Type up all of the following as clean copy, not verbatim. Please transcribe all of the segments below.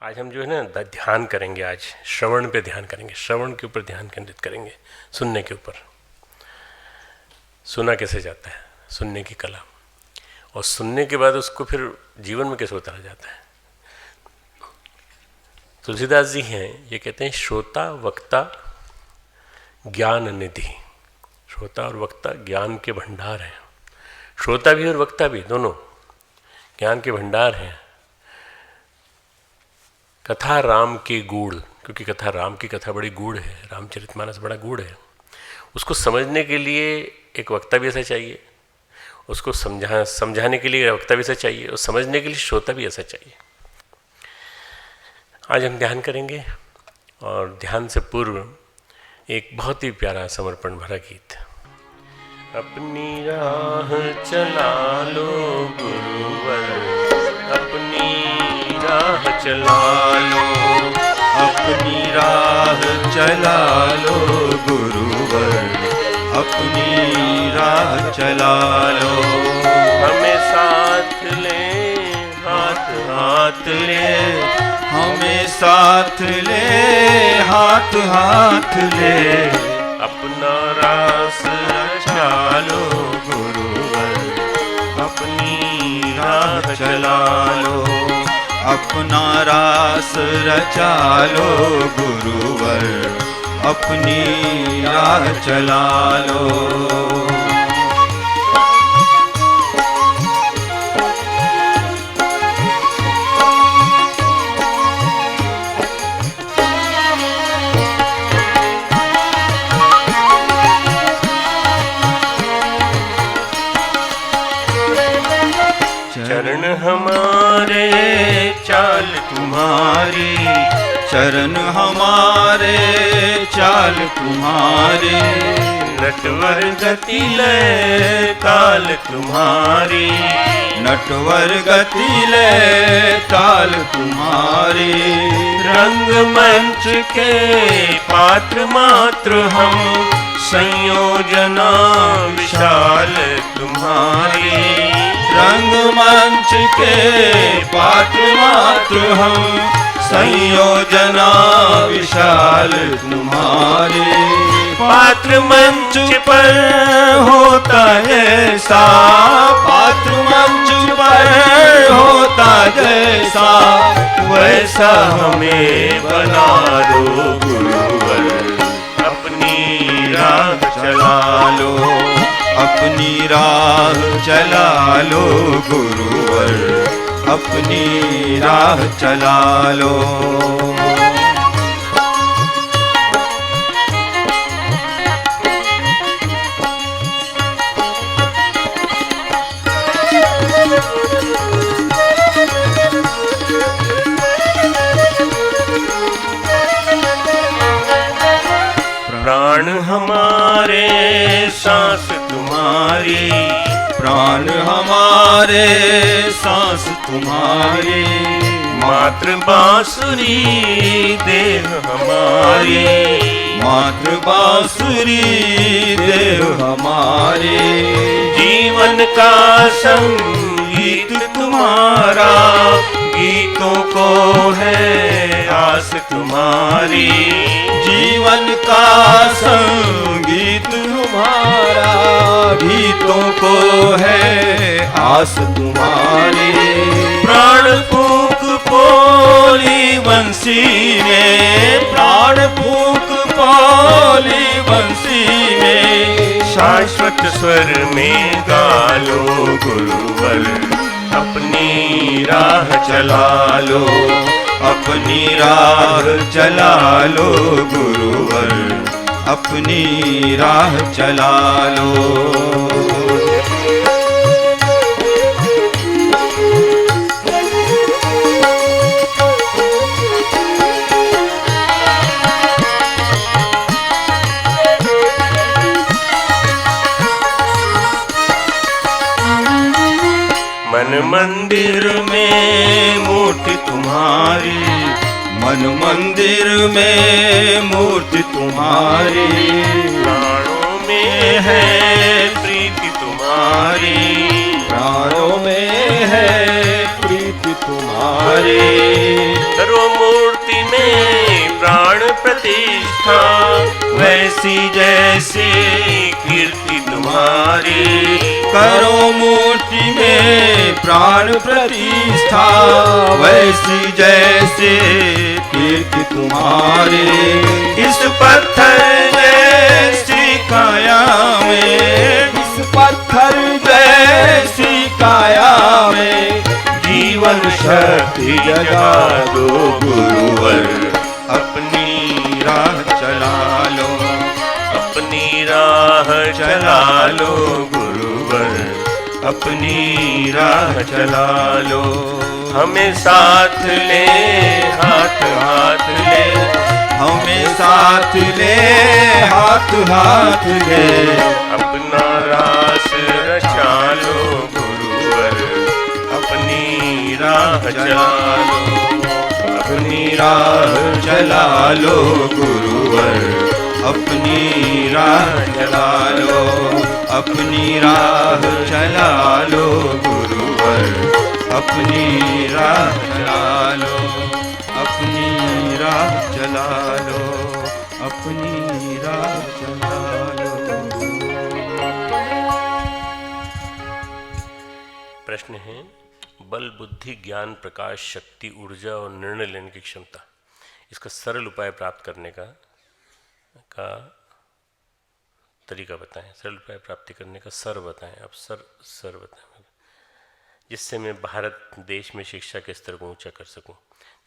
आज हम जो है ना ध्यान करेंगे, आज श्रवण पे ध्यान करेंगे, श्रवण के ऊपर ध्यान केंद्रित करेंगे, सुनने के ऊपर। सुना कैसे जाता है, सुनने की कला, और सुनने के बाद उसको फिर जीवन में कैसे उतारा जाता है। तुलसीदास जी हैं, ये कहते हैं श्रोता वक्ता ज्ञान निधि। श्रोता और वक्ता ज्ञान के भंडार हैं। श्रोता भी और वक्ता भी दोनों ज्ञान के भंडार हैं। कथा राम के गूढ़, क्योंकि कथा राम की कथा बड़ी गूढ़ है, रामचरितमानस बड़ा गूढ़ है। उसको समझने के लिए एक वक्ता भी ऐसा चाहिए, उसको समझाने के लिए वक्ता भी ऐसा चाहिए, और समझने के लिए श्रोता भी ऐसा चाहिए। आज हम ध्यान करेंगे, और ध्यान से पूर्व एक बहुत ही प्यारा समर्पण भरा गीत। अपनी राह चला लो गुरुवर, अपनी राह चला लो, अपनी राह चला लो गुरुवर, अपनी राह चला लो। हमें साथ ले, हाथ हाथ ले, हमें साथ ले, हाथ हाथ ले। अपना रास रचा लो गुरुवर, अपनी राह चला लो, अपना रास रचा लो गुरुवर, अपनी राह चला लो। चरण हमारे चाल तुम्हारी, चरण हमारे चाल तुम्हारी, नटवर गति लय ताल तुम्हारी, नटवर गति लय ताल तुम्हारी। रंग मंच के पात्र मात्र हम, संयोजना विशाल तुम्हारी। रंग मंच के पात्र मात्र हम, संयोजना विशाल तुम्हारे। पात्र मंच पर होता जैसा, पात्र मंच पर होता जैसा, वैसा हमें बना दो गुरुवर, अपनी राह चला लो, अपनी राह चला लो गुरुवर, अपनी राह चला लो। प्राण हमारे सांस तुम्हारी, प्राण हमारे सांस तुम्हारी। मातृ बांसुरी देह हमारी, मातृ बांसुरी देह हमारी। जीवन का संगीत तुम्हारा, गीतों को है आस तुम्हारी। जीवन का संगीत तुम्हारा, गीतों को है आस तुम्हारी। प्राण फूंक पोली बंसी में, प्राण फूंक पोली बंसी में। शाश्वत स्वर में गालो गुरुवर, अपनी राह चला लो, अपनी राह चला लो गुरुवर, अपनी राह चला लो। मन मंदिर में मूर्ति तुम्हारी, मन मंदिर में मूर्ति तुम्हारी। प्राणों में है तुम्हारी, प्राणों में है प्रीति तुम्हारी। करो मूर्ति में प्राण प्रतिष्ठा, वैसी जैसी कीर्ति तुम्हारी। करो मूर्ति में प्राण प्रतिष्ठा, वैसी जैसे कीर्ति तुम्हारी। इस पत्थर जैसी काया में, इस पत्थर जैसी काया में जीवन शक्ति जगा दो गुरुवर, अपनी राह चला लो, अपनी राह चला लो गुरुवर, अपनी राह चला लो। हमें साथ ले, हाथ हाथ ले, हमें साथ ले, हाथ हाथ ले, अपना रास रचा लो गुरुवर, अपनी राह चला लो, अपनी राह चला लो गुरुवर, अपनी राह चला लो, अपनी राह चला लो गुरुवर, अपनी राह चला लो, अपनी राह चला लो, अपनी राह चला लो। प्रश्न है, बल, बुद्धि, ज्ञान, प्रकाश, शक्ति, ऊर्जा और निर्णय लेने की क्षमता, इसका सरल उपाय प्राप्त करने का तरीका बताएं। सरल उपाय प्राप्ति करने का सर बताएं। आप सर बताएं, जिससे मैं भारत देश में शिक्षा के स्तर को ऊंचा कर सकूं।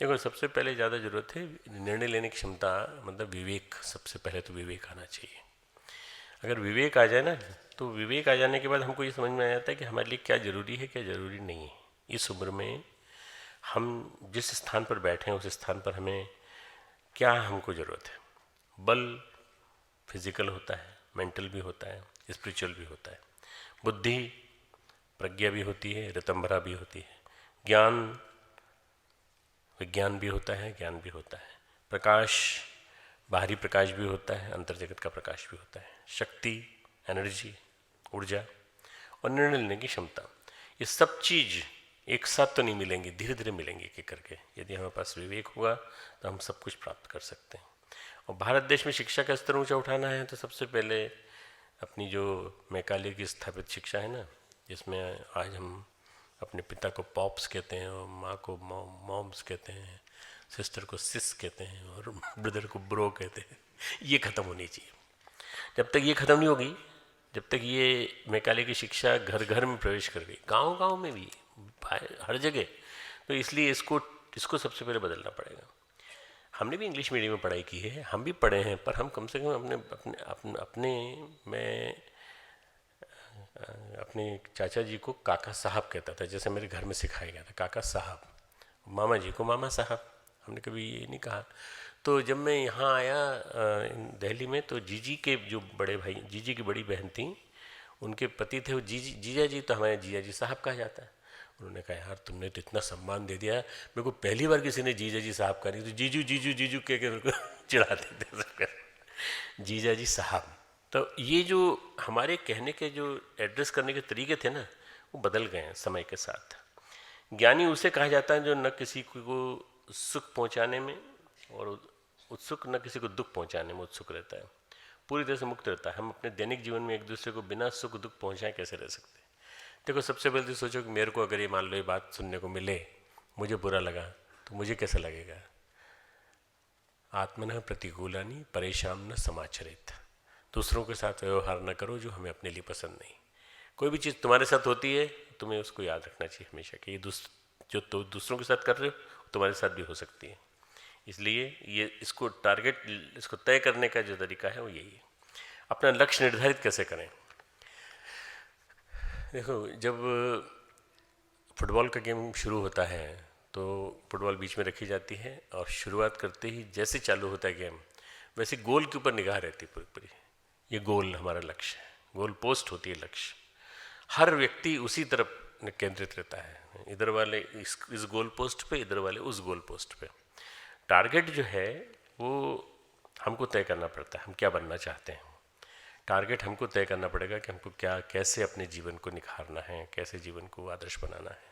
देखो, सबसे पहले ज़्यादा ज़रूरत है निर्णय लेने की क्षमता, मतलब विवेक। सबसे पहले तो विवेक आना चाहिए। अगर विवेक आ जाए ना, तो विवेक आ जाने के बाद हमको ये समझ में आ जाता है कि हमारे लिए क्या ज़रूरी है, क्या ज़रूरी नहीं है। इस उम्र में हम जिस स्थान पर बैठे हैं, उस स्थान पर हमें क्या हमको ज़रूरत है। बल फिजिकल होता है, मेंटल भी होता है, स्पिरिचुअल भी होता है। बुद्धि प्रज्ञा भी होती है, ऋतंभरा भी होती है। ज्ञान विज्ञान भी होता है, ज्ञान भी होता है। प्रकाश बाहरी प्रकाश भी होता है, अंतर जगत का प्रकाश भी होता है। शक्ति एनर्जी, ऊर्जा और निर्णय लेने की क्षमता, ये सब चीज़ एक साथ तो नहीं मिलेंगी, धीरे धीरे मिलेंगी एक एक करके। यदि हमारे पास विवेक होगा तो हम सब कुछ प्राप्त कर सकते हैं। और भारत देश में शिक्षा का स्तर ऊंचा उठाना है तो सबसे पहले अपनी जो मैकाले की स्थापित शिक्षा है ना, जिसमें आज हम अपने पिता को पॉप्स कहते हैं और माँ को मॉम्स कहते हैं, सिस्टर को सिस कहते हैं और ब्रदर को ब्रो कहते हैं, ये ख़त्म होनी चाहिए। जब तक ये ख़त्म नहीं होगी, जब तक ये मैकाले की शिक्षा घर घर में प्रवेश कर गई, गांव गांव में भी, हर जगह, तो इसलिए इसको सबसे पहले बदलना पड़ेगा। हमने भी इंग्लिश मीडियम में पढ़ाई की है, हम भी पढ़े हैं, पर हम कम से कम मैं अपने चाचा जी को काका साहब कहता था, जैसे मेरे घर में सिखाया गया था काका साहब। मामा जी को मामा साहब, हमने कभी ये नहीं कहा। तो जब मैं यहाँ आया दिल्ली में, तो जीजी के जो बड़े भाई, जीजी की बड़ी बहन थी, उनके पति थे वो जीजा जी, तो हमारे जीजा जी साहब कहा जाता है। उन्होंने कहा, यार तुमने तो इतना सम्मान दे दिया, मेरे को पहली बार किसी ने जीजा जी साहब कहा नहीं, तो जीजू जीजू जीजू कह के मेरे को चिढ़ाते थे सबका, जीजा जी साहब। तो ये जो हमारे कहने के जो एड्रेस करने के तरीके थे ना, वो बदल गए हैं समय के साथ। ज्ञानी उसे कहा जाता है जो न किसी को सुख पहुंचाने में और उत्सुक, न किसी को दुख पहुंचाने में उत्सुक रहता है, पूरी तरह से मुक्त रहता है। हम अपने दैनिक जीवन में एक दूसरे को बिना सुख दुख पहुंचाए कैसे रह सकते हैं। देखो, सबसे पहले तो सोचो कि मेरे को अगर ये मान लो ये बात सुनने को मिले, मुझे बुरा लगा, तो मुझे कैसा लगेगा। आत्मनः प्रतिकूलानि परेशान न समाचरित, दूसरों के साथ व्यवहार न करो जो हमें अपने लिए पसंद नहीं। कोई भी चीज़ तुम्हारे साथ होती है, तुम्हें उसको याद रखना चाहिए हमेशा कि ये जो तो दूसरों के साथ कर रहे हो तुम्हारे साथ भी हो सकती है। इसलिए ये इसको तय करने का जो तरीका है वो यही है। अपना लक्ष्य निर्धारित कैसे करें। देखो, जब फुटबॉल का गेम शुरू होता है तो फुटबॉल बीच में रखी जाती है और शुरुआत करते ही जैसे चालू होता है गेम, वैसे गोल के ऊपर निगाह रहती है पूरी। ये गोल हमारा लक्ष्य है, गोल पोस्ट होती है लक्ष्य। हर व्यक्ति उसी तरफ केंद्रित रहता है, इधर वाले इस गोल पोस्ट पे, इधर वाले उस गोल पोस्ट पे। टारगेट जो है वो हमको तय करना पड़ता है, हम क्या बनना चाहते हैं। टारगेट हमको तय करना पड़ेगा कि हमको क्या, कैसे अपने जीवन को निखारना है, कैसे जीवन को आदर्श बनाना है,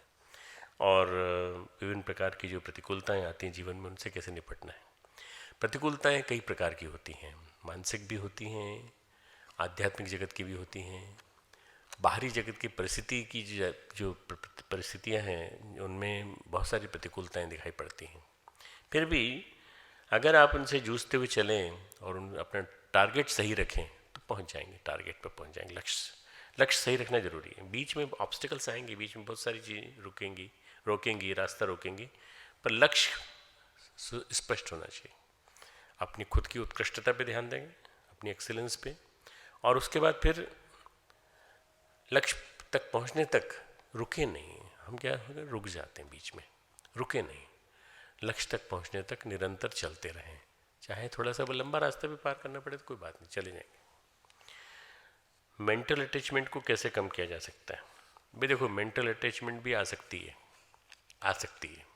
और विभिन्न प्रकार की जो प्रतिकूलताएं आती हैं जीवन में, उनसे कैसे निपटना है। प्रतिकूलताएं कई प्रकार की होती हैं, मानसिक भी होती हैं, आध्यात्मिक जगत की भी होती हैं, बाहरी जगत की परिस्थिति की जो परिस्थितियां हैं उनमें बहुत सारी प्रतिकूलताएं दिखाई पड़ती हैं। फिर भी अगर आप उनसे जूझते हुए चलें और अपना टारगेट सही रखें तो पहुंच जाएंगे, टारगेट पर पहुंच जाएंगे। लक्ष्य सही रखना जरूरी है। बीच में ऑब्स्टिकल्स आएंगे, बीच में बहुत सारी चीज़ें रोकेंगी, रास्ता रोकेंगी, पर लक्ष्य स्पष्ट होना चाहिए। अपनी खुद की उत्कृष्टता पे ध्यान देंगे, अपनी एक्सीलेंस पे, और उसके बाद फिर लक्ष्य तक पहुंचने तक रुके नहीं। हम क्या रुक जाते हैं बीच में, रुके नहीं, लक्ष्य तक पहुंचने तक निरंतर चलते रहें। चाहे थोड़ा सा लंबा रास्ता भी पार करना पड़े तो कोई बात नहीं, चले जाएंगे। मेंटल अटैचमेंट को कैसे कम किया जा सकता है? भाई देखो, मेंटल अटैचमेंट भी आ सकती है।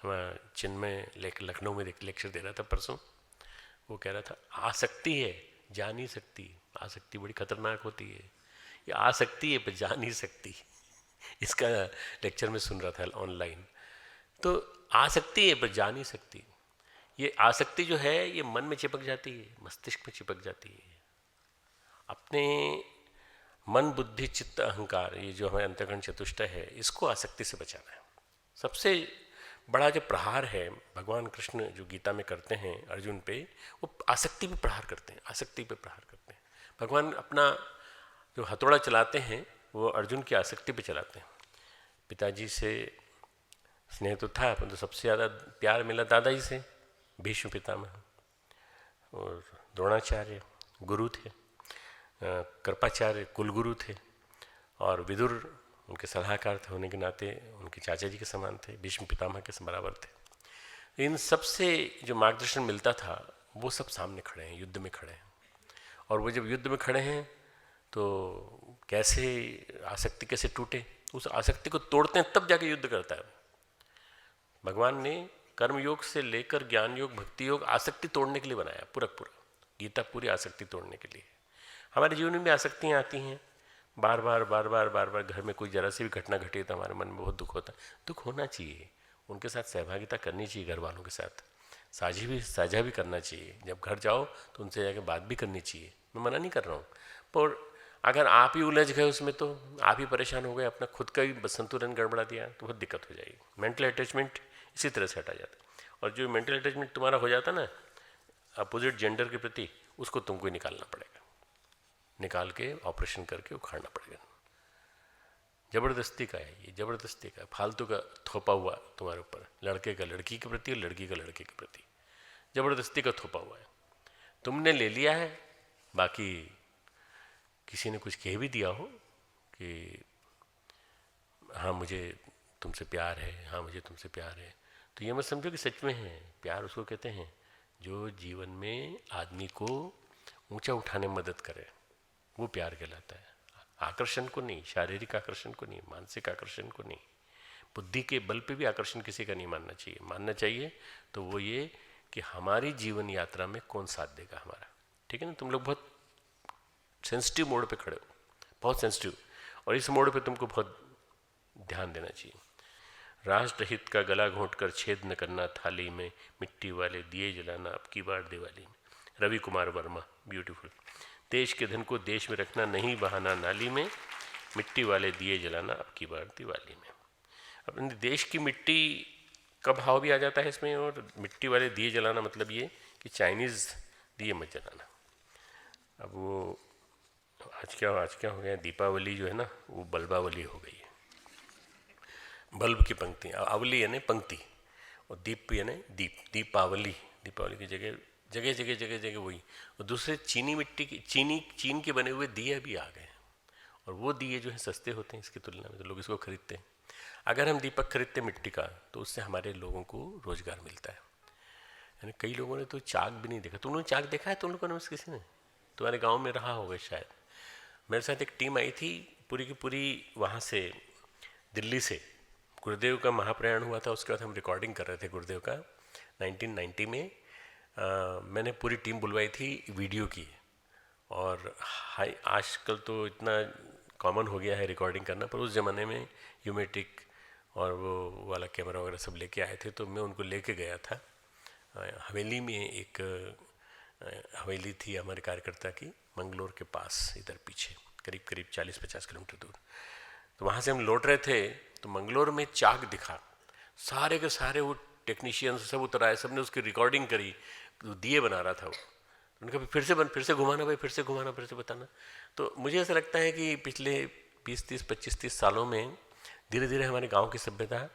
हमारा चिन्मय लखनऊ में लेक्चर दे रहा था परसों, वो कह रहा था आ सकती है, जा नहीं सकती। आसक्ति बड़ी खतरनाक होती है। ये आ सकती है पर जा नहीं सकती। इसका लेक्चर में सुन रहा था ऑनलाइन। तो आ सकती है पर जा नहीं सकती। ये आसक्ति जो है ये मन में चिपक जाती है, मस्तिष्क में चिपक जाती है। अपने मन, बुद्धि, चित्त, अहंकार, ये जो हमारे अंतःकरण चतुष्टय है, इसको आसक्ति से बचाना है। सबसे बड़ा जो प्रहार है भगवान कृष्ण जो गीता में करते हैं अर्जुन पे, वो आसक्ति पे प्रहार करते हैं, आसक्ति पे प्रहार करते हैं। भगवान अपना जो हथौड़ा चलाते हैं वो अर्जुन की आसक्ति पे चलाते हैं। पिताजी से स्नेह तो था, परंतु सबसे ज़्यादा प्यार मिला दादाजी से। भीष्म पितामह और द्रोणाचार्य गुरु थे, कृपाचार्य कुलगुरु थे, और विदुर उनके सलाहकार थे होने के नाते उनके चाचा जी के समान थे, भीष्म पितामह के बराबर थे। इन सब से जो मार्गदर्शन मिलता था वो सब सामने खड़े हैं, युद्ध में खड़े हैं। और वो जब युद्ध में खड़े हैं तो कैसे आसक्ति कैसे टूटे, उस आसक्ति को तोड़ते हैं तब जाके युद्ध करता है। भगवान ने कर्मयोग से लेकर ज्ञान योग, भक्ति योग, आसक्ति तोड़ने के लिए बनाया पूरा। गीता पूरी आसक्ति तोड़ने के लिए। हमारे जीवन में भी आसक्तियाँ आती हैं, बार बार घर में कोई जरा सी भी घटना घटी तो हमारे मन में बहुत दुख होता है। दुख होना चाहिए, उनके साथ सहभागिता करनी चाहिए, घर वालों के साथ साझा भी करना चाहिए। जब घर जाओ तो उनसे जाकर बात भी करनी चाहिए, मैं मना नहीं कर रहा हूँ। पर अगर आप ही उलझ गए उसमें तो आप ही परेशान हो गए, अपना खुद का भी संतुलन गड़बड़ा दिया तो बहुत दिक्कत हो जाएगी। मेंटल अटैचमेंट इसी तरह से हटा जाता है। और जो मेंटल अटैचमेंट तुम्हारा हो जाता ना अपोजिट जेंडर के प्रति, उसको तुमको ही निकालना पड़ेगा, निकाल के ऑपरेशन करके उखाड़ना पड़ेगा। ज़बरदस्ती का है ये, ज़बरदस्ती का, फालतू का थोपा हुआ तुम्हारे ऊपर, लड़के का लड़की के प्रति और लड़की का लड़के के प्रति, ज़बरदस्ती का थोपा हुआ है। तुमने ले लिया है, बाकी किसी ने कुछ कह भी दिया हो कि हाँ मुझे तुमसे प्यार है, हाँ मुझे तुमसे प्यार है, तो ये मत समझो कि सच में है। प्यार उसको कहते हैं जो जीवन में आदमी को ऊंचा उठाने में मदद करे, वो प्यार कहलाता है। आकर्षण को नहीं, शारीरिक आकर्षण को नहीं, मानसिक आकर्षण को नहीं, बुद्धि के बल पे भी आकर्षण किसी का नहीं मानना चाहिए। मानना चाहिए तो वो ये कि हमारी जीवन यात्रा में कौन साथ देगा हमारा। ठीक है ना? तुम लोग बहुत सेंसिटिव मोड पे खड़े हो, बहुत सेंसिटिव, और इस मोड पे तुमको बहुत ध्यान देना चाहिए। राष्ट्रहित का गला घोंट कर छेद न करना थाली में, मिट्टी वाले दिए जलाना अब की बार दिवाली में। रवि कुमार वर्मा, ब्यूटीफुल। देश के धन को देश में रखना, नहीं बहाना नाली में, मिट्टी वाले दिए जलाना अब की बार दिवाली में। अपने देश की मिट्टी का भाव भी आ जाता है इसमें। और मिट्टी वाले दिए जलाना मतलब ये कि चाइनीज़ दिए मत जलाना। अब वो आज क्या हो गया, दीपावली जो है ना वो बल्बावली हो गई है। बल्ब की पंक्ति, अवली यानी पंक्ति, और दीप यानी दीप, दीपावली की जगह वही। और दूसरे चीनी मिट्टी की चीन के बने हुए दिए भी आ गए हैं, और वो दिए जो है सस्ते होते हैं इसकी तुलना में, तो लोग इसको खरीदते हैं। अगर हम दीपक खरीदते मिट्टी का तो उससे हमारे लोगों को रोजगार मिलता है। यानी कई लोगों ने तो चाक भी नहीं देखा। तुम लोगों ने चाक देखा है? तुम लोगों ने किसी ने तुम्हारे गाँव में रहा होगा शायद। मेरे साथ एक टीम आई थी पूरी की पूरी, वहाँ से दिल्ली से। गुरुदेव का महाप्रयाण हुआ था, उसके बाद हम रिकॉर्डिंग कर रहे थे गुरुदेव का 1990 में। मैंने पूरी टीम बुलवाई थी वीडियो की, और हाई आजकल तो इतना कॉमन हो गया है रिकॉर्डिंग करना, पर उस ज़माने में यूमेटिक और वो वाला कैमरा वगैरह सब लेके आए थे। तो मैं उनको लेके गया था हवेली में। एक हवेली थी हमारे कार्यकर्ता की मंगलोर के पास, इधर पीछे करीब करीब 40-50 किलोमीटर दूर। तो वहाँ से हम लौट रहे थे तो मंगलोर में चाक दिखा, सारे के सारे वो टेक्नीशियंस सब उतर आए, सब ने उसकी रिकॉर्डिंग करी, दिए बना रहा था वो। उनका फिर से घुमाना भाई, फिर से घुमाना, फिर से बताना। तो मुझे ऐसा लगता है कि पिछले 20-30, 25-30 सालों में धीरे धीरे हमारे गांव की सभ्यता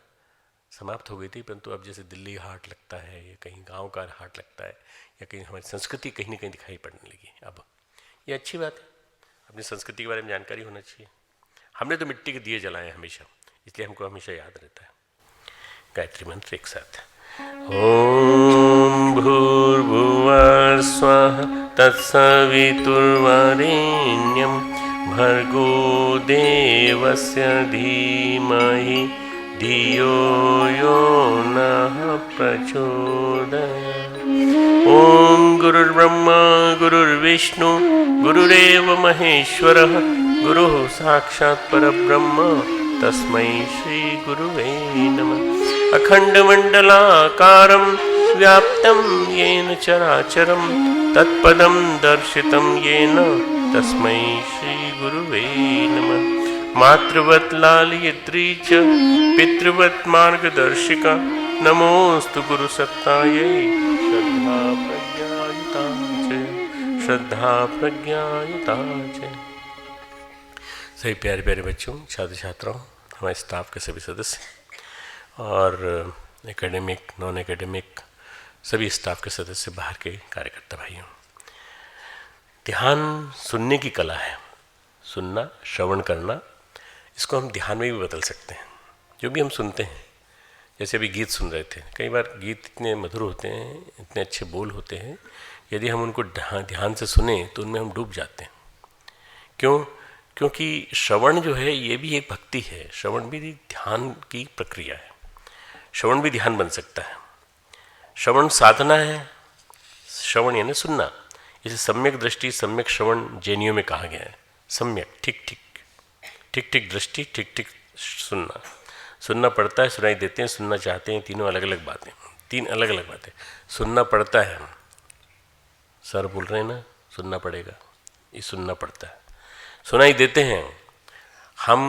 समाप्त हो गई थी, परंतु अब जैसे दिल्ली हाट लगता है या कहीं गांव का हाट लगता है या कहीं हमारी संस्कृति कहीं ना कहीं दिखाई पड़ने लगी। अब ये अच्छी बात है, अपनी संस्कृति के बारे में जानकारी होना चाहिए। हमने तो मिट्टी के दिए जलाए हमेशा, इसलिए हमको हमेशा याद रहता है। गायत्री मंत्र एक साथ। ओम भूर्भुवः स्वः तत्सवितुर्वरेण्यं भर्गो देवस्य धीमहि धियो यो नः प्रचोदयात्। ओम गुरुर्ब्रह्मा गुरुर्विष्णु गुरुरेव महेश्वरः गुरुः साक्षात् परब्रह्म तस्मै श्री गुरुवे नमः। अखण्डमण्डलाकारं व्याप्तं येन चराचरं तत्पदं दर्शितं येन तस्मै श्री गुरुवे नमः। मातृवत् लालयित्री च पितृवत् मार्गदर्शिका नमोस्तु गुरुसत्तायै श्रद्धा प्रज्ञायुता च। सभी प्यारे प्यारे बच्चों, छात्र छात्राओं, हमारे स्टाफ के सभी सदस्य और एकेडमिक नॉन एकेडमिक सभी स्टाफ के सदस्य, बाहर के कार्यकर्ता भाइयों, ध्यान सुनने की कला है। सुनना, श्रवण करना, इसको हम ध्यान में भी बदल सकते हैं। जो भी हम सुनते हैं, जैसे अभी गीत सुन रहे थे, कई बार गीत इतने मधुर होते हैं, इतने अच्छे बोल होते हैं, यदि हम उनको ध्यान से सुने तो उनमें हम डूब जाते हैं। क्यों? क्योंकि श्रवण जो है ये भी एक भक्ति है, श्रवण भी ध्यान की प्रक्रिया है। श्रवण भी ध्यान बन सकता है। श्रवण साधना है। श्रवण यानी सुनना। इसे सम्यक दृष्टि सम्यक श्रवण जैनियों में कहा गया है। सम्यक ठीक ठीक, ठीक ठीक दृष्टि, ठीक ठीक सुनना। सुनना पड़ता है, सुनाई देते हैं, सुनना चाहते हैं, तीनों अलग अलग बातें, तीन अलग अलग बातें। सुनना पड़ता है, सर बोल रहे हैं ना, सुनना पड़ेगा, ये सुनना पड़ता है। सुनाई देते हैं, हम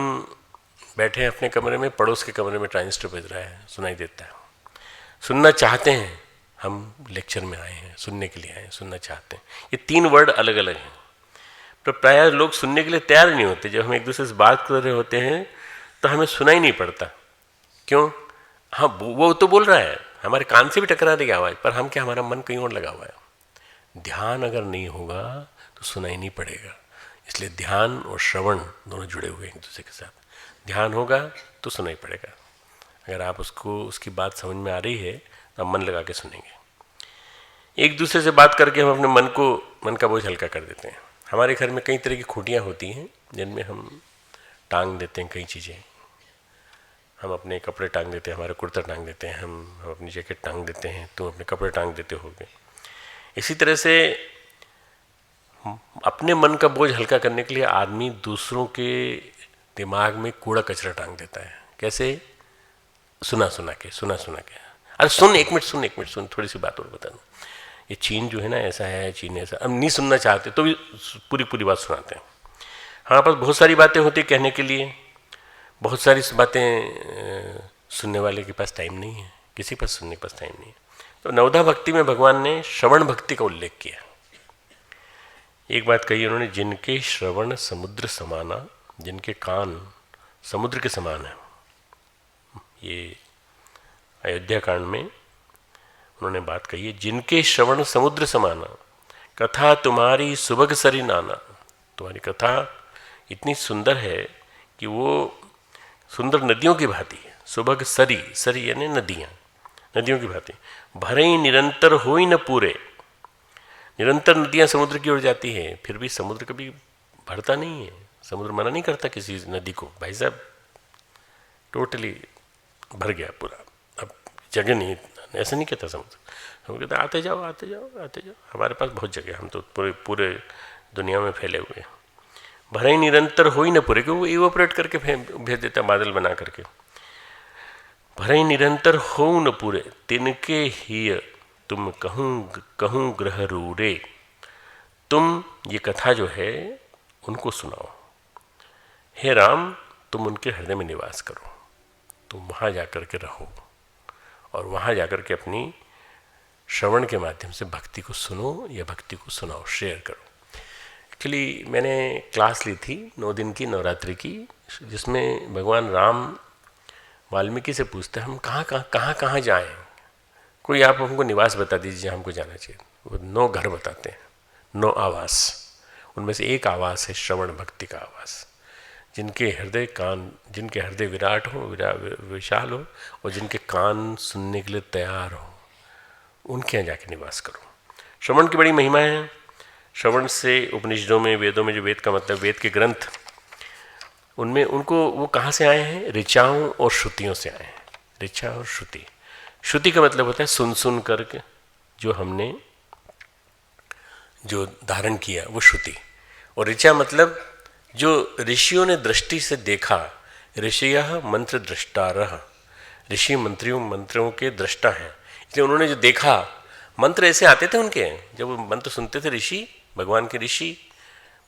बैठे हैं अपने कमरे में, पड़ोस के कमरे में ट्रांजिस्टर बज रहा है, सुनाई देता है। सुनना चाहते हैं, हम लेक्चर में आए हैं, सुनने के लिए आए हैं, सुनना चाहते हैं। ये तीन वर्ड अलग अलग हैं, तो प्रायः लोग सुनने के लिए तैयार नहीं होते। जब हम एक दूसरे से बात कर रहे होते हैं तो हमें सुनाई नहीं पड़ता। क्यों? हाँ, वो तो बोल रहा है, हमारे कान से भी टकरा रही आवाज़, पर हम क्या, हमारा मन कहीं और लगा हुआ है। ध्यान अगर नहीं होगा तो सुनाई नहीं पड़ेगा। इसलिए ध्यान और श्रवण दोनों जुड़े हुए हैं एक दूसरे के साथ। ध्यान होगा तो सुनाई पड़ेगा। अगर आप उसकी बात समझ में आ रही है तो आप मन लगा के सुनेंगे। एक दूसरे से बात करके हम अपने मन का बोझ हल्का कर देते हैं। हमारे घर में कई तरह की खूंटियाँ होती हैं जिनमें हम टांग देते हैं कई चीज़ें। हम अपने कपड़े टांग देते हैं, हमारे कुर्ता टांग देते हैं, हम अपनी जैकेट टांग देते हैं, तुम अपने कपड़े टांग देते होगे। इसी तरह से अपने मन का बोझ हल्का करने के लिए आदमी दूसरों के दिमाग में कूड़ा कचरा टांग देता है। कैसे? सुना सुना के। अरे सुन, एक मिनट सुन, थोड़ी सी बात और बता दूँ। ये चीन जो है ना, ऐसा है, चीन ऐसा। अब नहीं सुनना चाहते तो भी पूरी बात सुनाते हैं। हमारे पास बहुत सारी बातें होती कहने के लिए, बहुत सारी बातें सुनने वाले के पास टाइम नहीं है, किसी के पास सुनने के पास टाइम नहीं है। तो नवधा भक्ति में भगवान ने श्रवण भक्ति का उल्लेख किया। एक बात कही उन्होंने, जिनके श्रवण समुद्र समाना, जिनके कान समुद्र के समान है। ये अयोध्या कांड में उन्होंने बात कही है, जिनके श्रवण समुद्र समाना, कथा तुम्हारी सुबह सरी नाना। तुम्हारी कथा इतनी सुंदर है कि वो सुंदर नदियों की भांति है। सुबह सरी यानी नदियों की भांति। भरे निरंतर हो ही न पूरे। निरंतर नदियाँ समुद्र की ओर जाती है, फिर भी समुद्र कभी भरता नहीं है। समुद्र मना नहीं करता किसी नदी को, भाई साहब टोटली भर गया पूरा, अब जगह नहीं, ऐसा नहीं कहता समुद्र। हम कहते आते जाओ। हमारे पास बहुत जगह, हम तो पूरे दुनिया में फैले हुए। भरे निरंतर हो ही न पूरे, क्योंकि वो इवोपरेट करके भेज देता बादल बना करके। भरे निरंतर हो न पूरे, तिनके ही तुम कहूँ ग्रह रूरे। तुम ये कथा जो है उनको सुनाओ। हे राम, तुम उनके हृदय में निवास करो, तुम वहाँ जाकर के रहो और वहाँ जाकर के अपनी श्रवण के माध्यम से भक्ति को सुनो या भक्ति को सुनाओ, शेयर करो। एक्चुअली मैंने क्लास ली थी 9 दिन की नवरात्रि की, जिसमें भगवान राम वाल्मीकि से पूछते हैं हम कहाँ जाएं, कोई आप हमको निवास बता दीजिए जहाँ हमको जाना चाहिए। वो 9 घर बताते हैं, 9 आवास। उनमें से एक आवास है श्रवण भक्ति का आवास। जिनके हृदय विराट हो, विशाल हो, और जिनके कान सुनने के लिए तैयार हो, उनके यहाँ जाके निवास करो। श्रवण की बड़ी महिमा है। श्रवण से उपनिषदों में, वेदों में, जो वेद का मतलब वेद के ग्रंथ, उनमें उनको वो कहाँ से आए हैं? ऋचाओं और श्रुतियों से आए हैं। ऋचा और श्रुति। श्रुति का मतलब होता है सुन करके जो हमने जो धारण किया वो श्रुति। और ऋचा मतलब जो ऋषियों ने दृष्टि से देखा। ऋषयः मंत्र दृष्टारः, ऋषि मंत्रों के दृष्टा हैं, इसलिए उन्होंने जो देखा, मंत्र ऐसे आते थे उनके, जब वो मंत्र सुनते थे ऋषि, भगवान के ऋषि,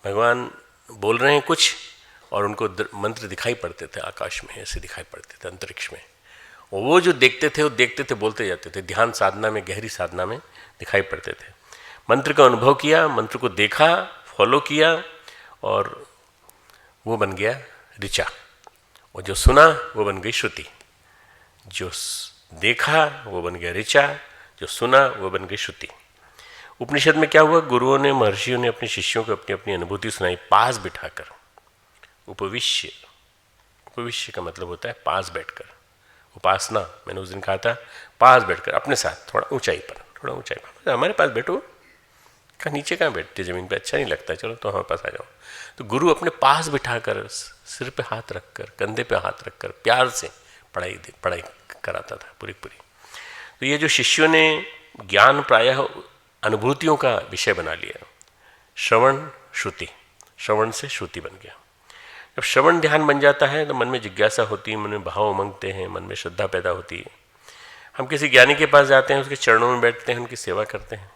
भगवान बोल रहे हैं कुछ और उनको मंत्र दिखाई पड़ते थे, आकाश में ऐसे दिखाई पड़ते थे, अंतरिक्ष में। और वो जो देखते थे बोलते जाते थे। ध्यान साधना में, गहरी साधना में दिखाई पड़ते थे। मंत्र का अनुभव किया, मंत्र को देखा, फॉलो किया, और वो बन गया ऋचा। और जो सुना वो बन गई श्रुति। जो देखा वो बन गया ऋचा, जो सुना वो बन गई श्रुति। उपनिषद में क्या हुआ? गुरुओं ने, महर्षियों ने अपने शिष्यों को अपनी अपनी अनुभूति सुनाई, पास बिठाकर। उपविश्य का मतलब होता है पास बैठकर। उपासना, मैंने उस दिन कहा था, पास बैठकर अपने साथ, थोड़ा ऊंचाई पर हमारे पास बैठो। कहाँ नीचे कहाँ बैठते, जमीन पे अच्छा नहीं लगता, चलो तो हमारे पास आ जाओ। तो गुरु अपने पास बिठाकर, सिर पे हाथ रखकर, कंधे पे हाथ रखकर प्यार से पढ़ाई कराता था पूरी। तो ये जो शिष्यों ने ज्ञान प्रायः अनुभूतियों का विषय बना लिया। श्रवण श्रुति, श्रवण से श्रुति बन गया। जब श्रवण ध्यान बन जाता है तो मन में जिज्ञासा होती है, मन में भाव उमंगते हैं, मन में श्रद्धा पैदा होती है। हम किसी ज्ञानी के पास जाते हैं, उसके चरणों में बैठते हैं, उनकी सेवा करते हैं।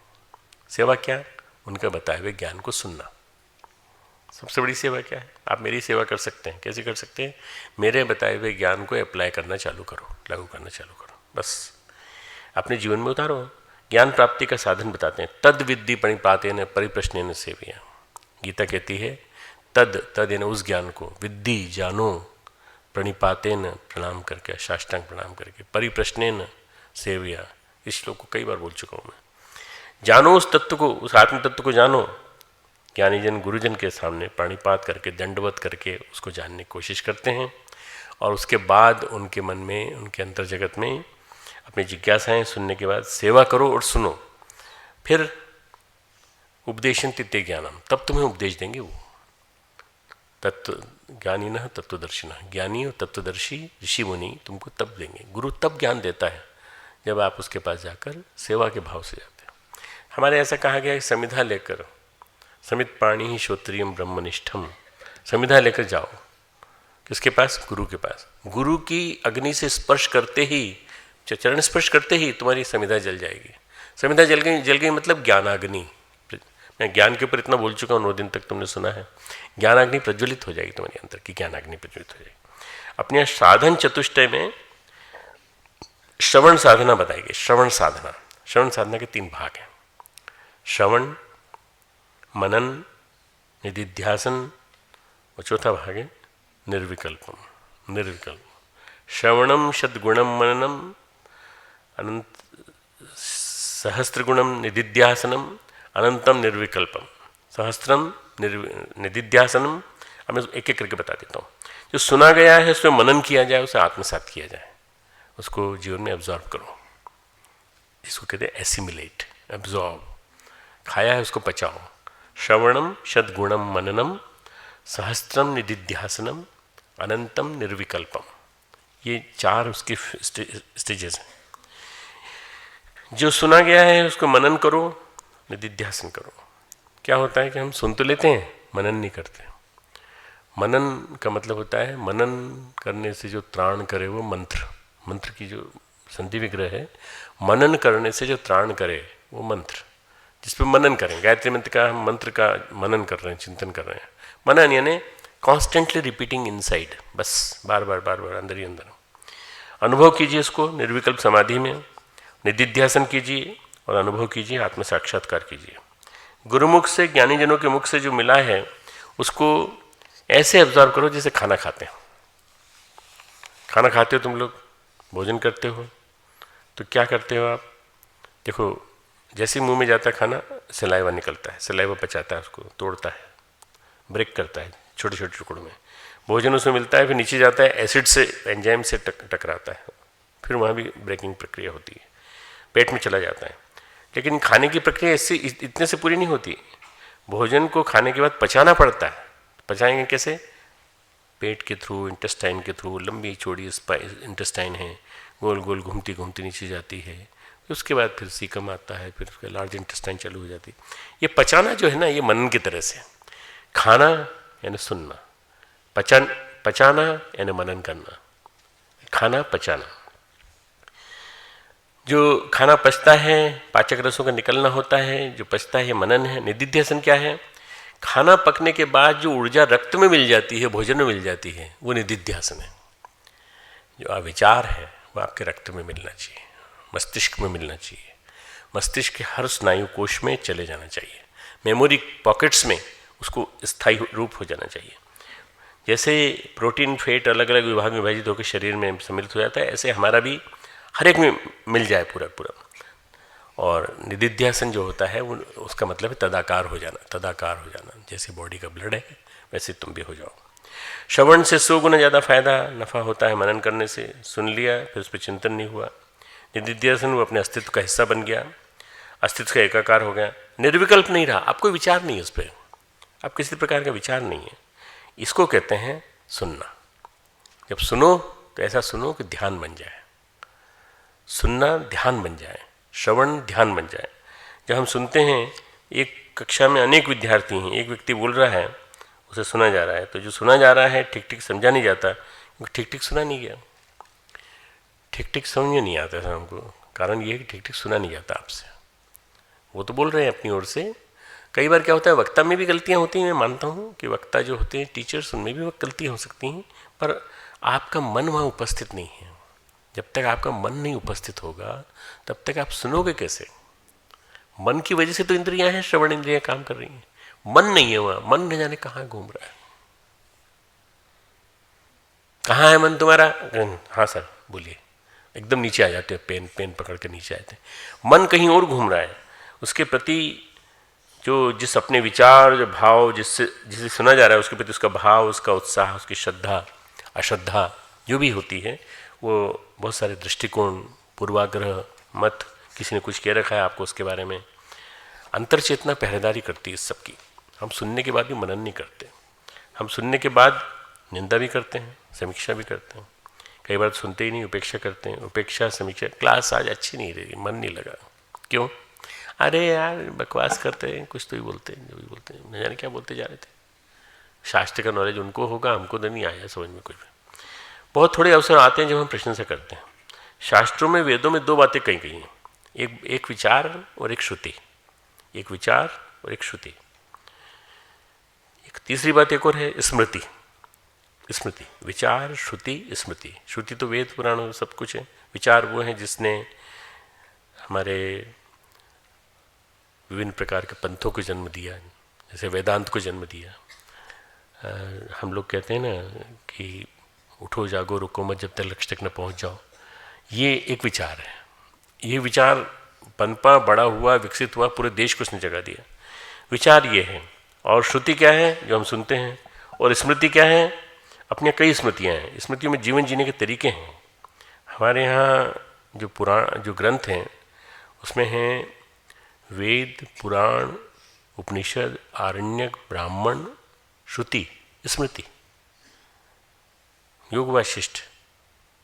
सेवा क्या? उनका बताए हुए ज्ञान को सुनना। सबसे बड़ी सेवा क्या है? आप मेरी सेवा कर सकते हैं। कैसे कर सकते हैं? मेरे बताए हुए ज्ञान को अप्लाई करना चालू करो, लागू करना चालू करो, बस अपने जीवन में उतारो। ज्ञान प्राप्ति का साधन बताते हैं। तद विद्धि प्रणिपातेन परिप्रश्नेन सेवया। गीता कहती है तद यानी उस ज्ञान को, विद्धि जानो, प्रणिपातेन प्रणाम करके, साष्टांग प्रणाम करके, परिप्रश्नेन सेवया। इस श्लोक को कई बार बोल चुका हूँ मैं। जानो उस तत्व को, उस आत्म तत्व को जानो। ज्ञानी जन गुरुजन के सामने प्राणिपात करके, दंडवत करके उसको जानने की कोशिश करते हैं, और उसके बाद उनके मन में, उनके अंतर जगत में अपनी जिज्ञासाएं सुनने के बाद सेवा करो और सुनो। फिर उपदेशन्ति ते ज्ञानम, तब तुम्हें उपदेश देंगे वो। तत्व ज्ञानी न तत्वदर्शिना, ज्ञानी और तत्वदर्शी ऋषि मुनि तुमको तब देंगे। गुरु तब ज्ञान देता है जब आप उसके पास जाकर सेवा के भाव से जाते हो। हमारे ऐसा कहा गया है, समिधा लेकर, समित पाणी ही श्रोत्रियम ब्रह्मनिष्ठम, समिधा लेकर जाओ। किसके पास? गुरु के पास। गुरु की अग्नि से स्पर्श करते ही, चरण स्पर्श करते ही तुम्हारी समिधा जल जाएगी। समिधा जल गई मतलब ज्ञानाग्नि। मैं ज्ञान के ऊपर इतना बोल चुका हूँ, 9 दिन तक तुमने सुना है। ज्ञानाग्नि प्रज्वलित हो जाएगी तुम्हारे अंदर की, ज्ञानाग्नि प्रज्वलित हो जाएगी। अपने साधन चतुष्टय में श्रवण साधना बताएगी। श्रवण साधना के 3 भाग हैं। श्रवण, मनन, निधिध्यासन, और चौथा भाग है निर्विकल्पम। श्रवणम सद्गुणम मननम अनंत सहस्त्रगुणम निधिध्यासनम अनंतम निर्विकल्पम। सहस्त्रम निधिध्यासनम, मैं एक एक करके बता देता हूँ। जो सुना गया है उसमें मनन किया जाए, उसे आत्मसात किया जाए, उसको जीवन में एब्जॉर्ब करो। इसको कहते हैं एसिमिलेट, एब्जॉर्ब। खाया है उसको पचाओ। श्रवणम सद्गुणम मननम सहस्त्रम निधिध्यासनम अनंतम निर्विकल्पम। ये 4 उसके स्टेजेस हैं। जो सुना गया है उसको मनन करो, निधिध्यासन करो। क्या होता है कि हम सुन तो लेते हैं, मनन नहीं करते। मनन का मतलब होता है, मनन करने से जो त्राण करे वो मंत्र, मंत्र की जो संधि विग्रह है, मनन करने से जो त्राण करे वो मंत्र, जिस पर मनन करें। गायत्री मंत्र का हम मंत्र का मनन कर रहे हैं, चिंतन कर रहे हैं। मनन यानी कॉन्स्टेंटली रिपीटिंग इनसाइड, बस बार बार बार बार अंदर ही अंदर। अनुभव कीजिए इसको निर्विकल्प समाधि में, निधिध्यासन कीजिए और अनुभव कीजिए, आत्म साक्षात्कार कीजिए। गुरुमुख से, ज्ञानी जनों के मुख से जो मिला है उसको ऐसे ऑब्जर्व करो जैसे खाना खाते हैं। खाना खाते हो तुम लोग, भोजन करते हो, तो क्या करते हो आप? देखो, जैसे मुंह में जाता है खाना, सलाइवा निकलता है, सलाइवा पचाता है, उसको तोड़ता है, ब्रेक करता है छोटे छोटे टुकड़ों में, भोजन उसमें मिलता है, फिर नीचे जाता है, एसिड से, एंजाइम से टकराता है, फिर वहाँ भी ब्रेकिंग प्रक्रिया होती है, पेट में चला जाता है। लेकिन खाने की प्रक्रिया इससे इतने से पूरी नहीं होती। भोजन को खाने के बाद पचाना पड़ता है। पचाएंगे कैसे? पेट के थ्रू, इंटेस्टाइन के थ्रू, लंबी चौड़ी इंटेस्टाइन है, गोल गोल घूमती घूमती नीचे जाती है, उसके बाद फिर सीकम आता है, फिर उसके लार्ज इंटेस्टाइन चालू हो जाती है। ये पचाना जो है ना, ये मनन की तरह से। खाना यानी सुनना, पचाना यानी मनन करना, खाना पचाना। जो खाना पचता है, पाचक रसों का निकलना होता है, जो पचता है, ये मनन है। निधिध्यासन क्या है? खाना पकने के बाद जो ऊर्जा रक्त में मिल जाती है, भोजन में मिल जाती है, वो निधिध्यासन है। जो अविचार है वो आपके रक्त में मिलना चाहिए, मस्तिष्क में मिलना चाहिए, मस्तिष्क के हर स्नायु कोश में चले जाना चाहिए, मेमोरी पॉकेट्स में उसको स्थायी रूप हो जाना चाहिए। जैसे प्रोटीन फैट अलग अलग विभाग में विभाजित होकर शरीर में सम्मिलित हो जाता है, ऐसे हमारा भी हर एक में मिल जाए पूरा पूरा। और निधिध्यासन जो होता है वो, उसका मतलब है तदाकार हो जाना, तदाकार हो जाना। जैसे बॉडी का ब्लड है वैसे तुम भी हो जाओ। श्रवण से 100 गुना ज़्यादा फायदा नफ़ा होता है मनन करने से। सुन लिया, फिर उस पर चिंतन नहीं हुआ। निधिध्यासन वो अपने अस्तित्व का हिस्सा बन गया, अस्तित्व का एकाकार हो गया, निर्विकल्प नहीं रहा, आपको विचार नहीं है उस पर, आप किसी प्रकार का विचार नहीं है। इसको कहते हैं सुनना। जब सुनो तो ऐसा सुनो कि ध्यान बन जाए, सुनना ध्यान बन जाए, श्रवण ध्यान बन जाए। जब हम सुनते हैं, एक कक्षा में अनेक विद्यार्थी हैं, एक व्यक्ति बोल रहा है, उसे सुना जा रहा है, तो जो सुना जा रहा है ठीक ठीक समझा नहीं जाता, क्योंकि ठीक ठीक सुना नहीं गया, ठीक ठीक समझ में नहीं आता था हमको। कारण ये है कि ठीक ठीक सुना नहीं जाता आपसे। वो तो बोल रहे हैं अपनी ओर से। कई बार क्या होता है, वक्ता में भी गलतियाँ होती हैं। मैं मानता हूँ कि वक्ता जो होते हैं, टीचर्स, उनमें भी गलतियाँ हो सकती हैं, पर आपका मन वहाँ उपस्थित नहीं है। जब तक आपका मन नहीं उपस्थित होगा तब तक आप सुनोगे कैसे? मन की वजह से तो इंद्रियां हैं, श्रवण इंद्रियां काम कर रही हैं। मन नहीं है वहां, मन न जाने कहाँ घूम रहा है। कहाँ है मन तुम्हारा? हाँ सर बोलिए। एकदम नीचे आ जाते हैं, पेन पकड़ के नीचे आते हैं। मन कहीं और घूम रहा है। उसके प्रति जिस अपने विचार, जो भाव, जिसे सुना जा रहा है, उसके प्रति उसका भाव, उसका उत्साह, उसकी श्रद्धा अश्रद्धा जो भी होती है, वो बहुत सारे दृष्टिकोण, पूर्वाग्रह, मत, किसी ने कुछ कह रखा है आपको उसके बारे में, अंतर चेतना पहरेदारी करती है इस सब की। हम सुनने के बाद भी मनन नहीं करते। हम सुनने के बाद निंदा भी करते हैं, समीक्षा भी करते हैं। कई बार सुनते ही नहीं, उपेक्षा करते हैं। उपेक्षा, समीक्षा। क्लास आज अच्छी नहीं रही, मन नहीं लगा। क्यों? अरे यार बकवास करते हैं, कुछ तो ही बोलते हैं, जो भी बोलते हैं, न जाने क्या बोलते जा रहे थे। शास्त्र का नॉलेज उनको होगा, हमको तो नहीं आया समझ में कुछ भी। बहुत थोड़े अवसर आते हैं जब हम प्रशंसा करते हैं। शास्त्रों में, वेदों में 2 बातें कही गई हैं, एक विचार और एक श्रुति। एक विचार और एक श्रुति। एक तीसरी बात एक और है, स्मृति। स्मृति, विचार, श्रुति, स्मृति। श्रुति तो वेद पुराण सब कुछ है। विचार वो है जिसने हमारे विभिन्न प्रकार के पंथों को जन्म दिया, जैसे वेदांत को जन्म दिया। हम लोग कहते हैं ना कि उठो जागो रुको मत जब तक लक्ष्य तक न पहुंच जाओ। ये एक विचार है। ये विचार पनपा, बड़ा हुआ, विकसित हुआ, पूरे देश को उसने जगह दिया। विचार ये है। और श्रुति क्या है? जो हम सुनते हैं। और स्मृति क्या है? अपने कई स्मृतियाँ हैं। स्मृतियों में जीवन जीने के तरीके हैं। हमारे यहाँ जो ग्रंथ हैं उसमें हैं वेद, पुराण, उपनिषद, आरण्यक, ब्राह्मण, श्रुति, स्मृति, योग वाशिष्ठ।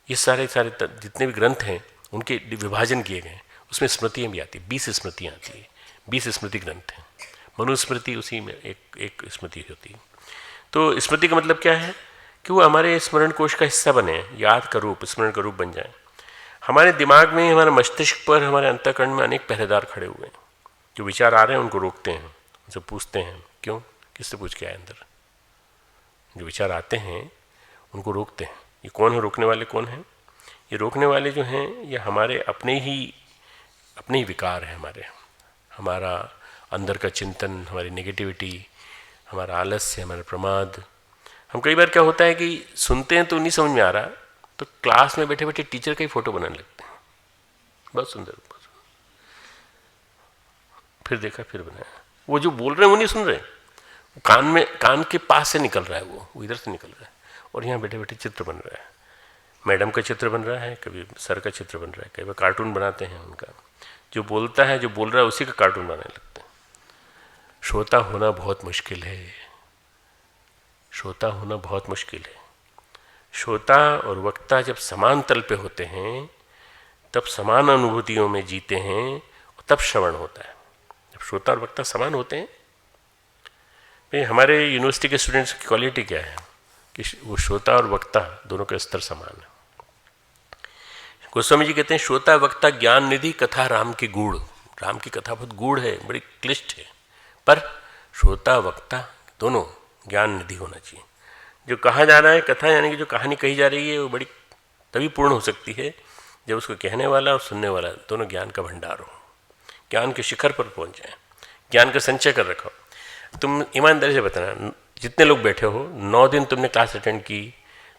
ये सारे जितने भी ग्रंथ हैं उनके विभाजन किए गए हैं। उसमें स्मृतियाँ भी आती हैं, 20 स्मृतियाँ आती हैं, 20 स्मृति ग्रंथ हैं। मनुस्मृति उसी में एक स्मृति होती है। तो स्मृति का मतलब क्या है कि वो हमारे स्मरण कोश का हिस्सा बने, याद का रूप, स्मरण का रूप बन जाए। हमारे दिमाग में, हमारे मस्तिष्क पर, हमारे अंतःकरण में अनेक पहरेदार खड़े हुए हैं। जो विचार आ रहे हैं उनको रोकते हैं, उनसे पूछते हैं क्यों, किससे पूछ के आए अंदर। जो विचार आते हैं उनको रोकते हैं। ये कौन है रोकने वाले, कौन है ये रोकने वाले? जो हैं ये हमारे अपने ही विकार हैं। हमारा अंदर का चिंतन, हमारी नेगेटिविटी, हमारा आलस्य, हमारा प्रमाद। हम कई बार क्या होता है कि सुनते हैं तो नहीं समझ में आ रहा, तो क्लास में बैठे बैठे टीचर का ही फोटो बनाने लगते हैं। बहुत सुंदर, बहुत सुंदर। फिर देखा, फिर बनाया। वो जो बोल रहे हैं वो नहीं सुन रहे, कान के पास से निकल रहा है, वो इधर से निकल रहा है, और यहाँ बैठे बैठे चित्र बन रहा है। मैडम का चित्र बन रहा है, कभी सर का चित्र बन रहा है, कई बार कार्टून बनाते हैं उनका। जो बोलता है, जो बोल रहा है, उसी का कार्टून बनाने लगते हैं। श्रोता होना बहुत मुश्किल है, श्रोता होना बहुत मुश्किल है। श्रोता और वक्ता जब समान तल पे होते हैं, तब समान अनुभूतियों में जीते हैं, तब श्रवण होता है। जब श्रोता और वक्ता समान होते हैं, भाई हमारे यूनिवर्सिटी के स्टूडेंट्स की क्वालिटी क्या है कि वो श्रोता और वक्ता दोनों का स्तर समान है। गोस्वामी जी कहते हैं, श्रोता वक्ता ज्ञान निधि कथा राम की गूढ़। राम की कथा बहुत गूढ़ है, बड़ी क्लिष्ट है, पर श्रोता वक्ता दोनों ज्ञान निधि होना चाहिए। जो कहा जा रहा है कथा, यानी कि जो कहानी कही जा रही है, वो बड़ी तभी पूर्ण हो सकती है जब उसको कहने वाला और सुनने वाला दोनों ज्ञान का भंडार हो, ज्ञान के शिखर पर पहुंच जाए, ज्ञान का संचय कर रखो। तुम ईमानदारी से बताना, जितने लोग बैठे हो, 9 दिन तुमने क्लास अटेंड की,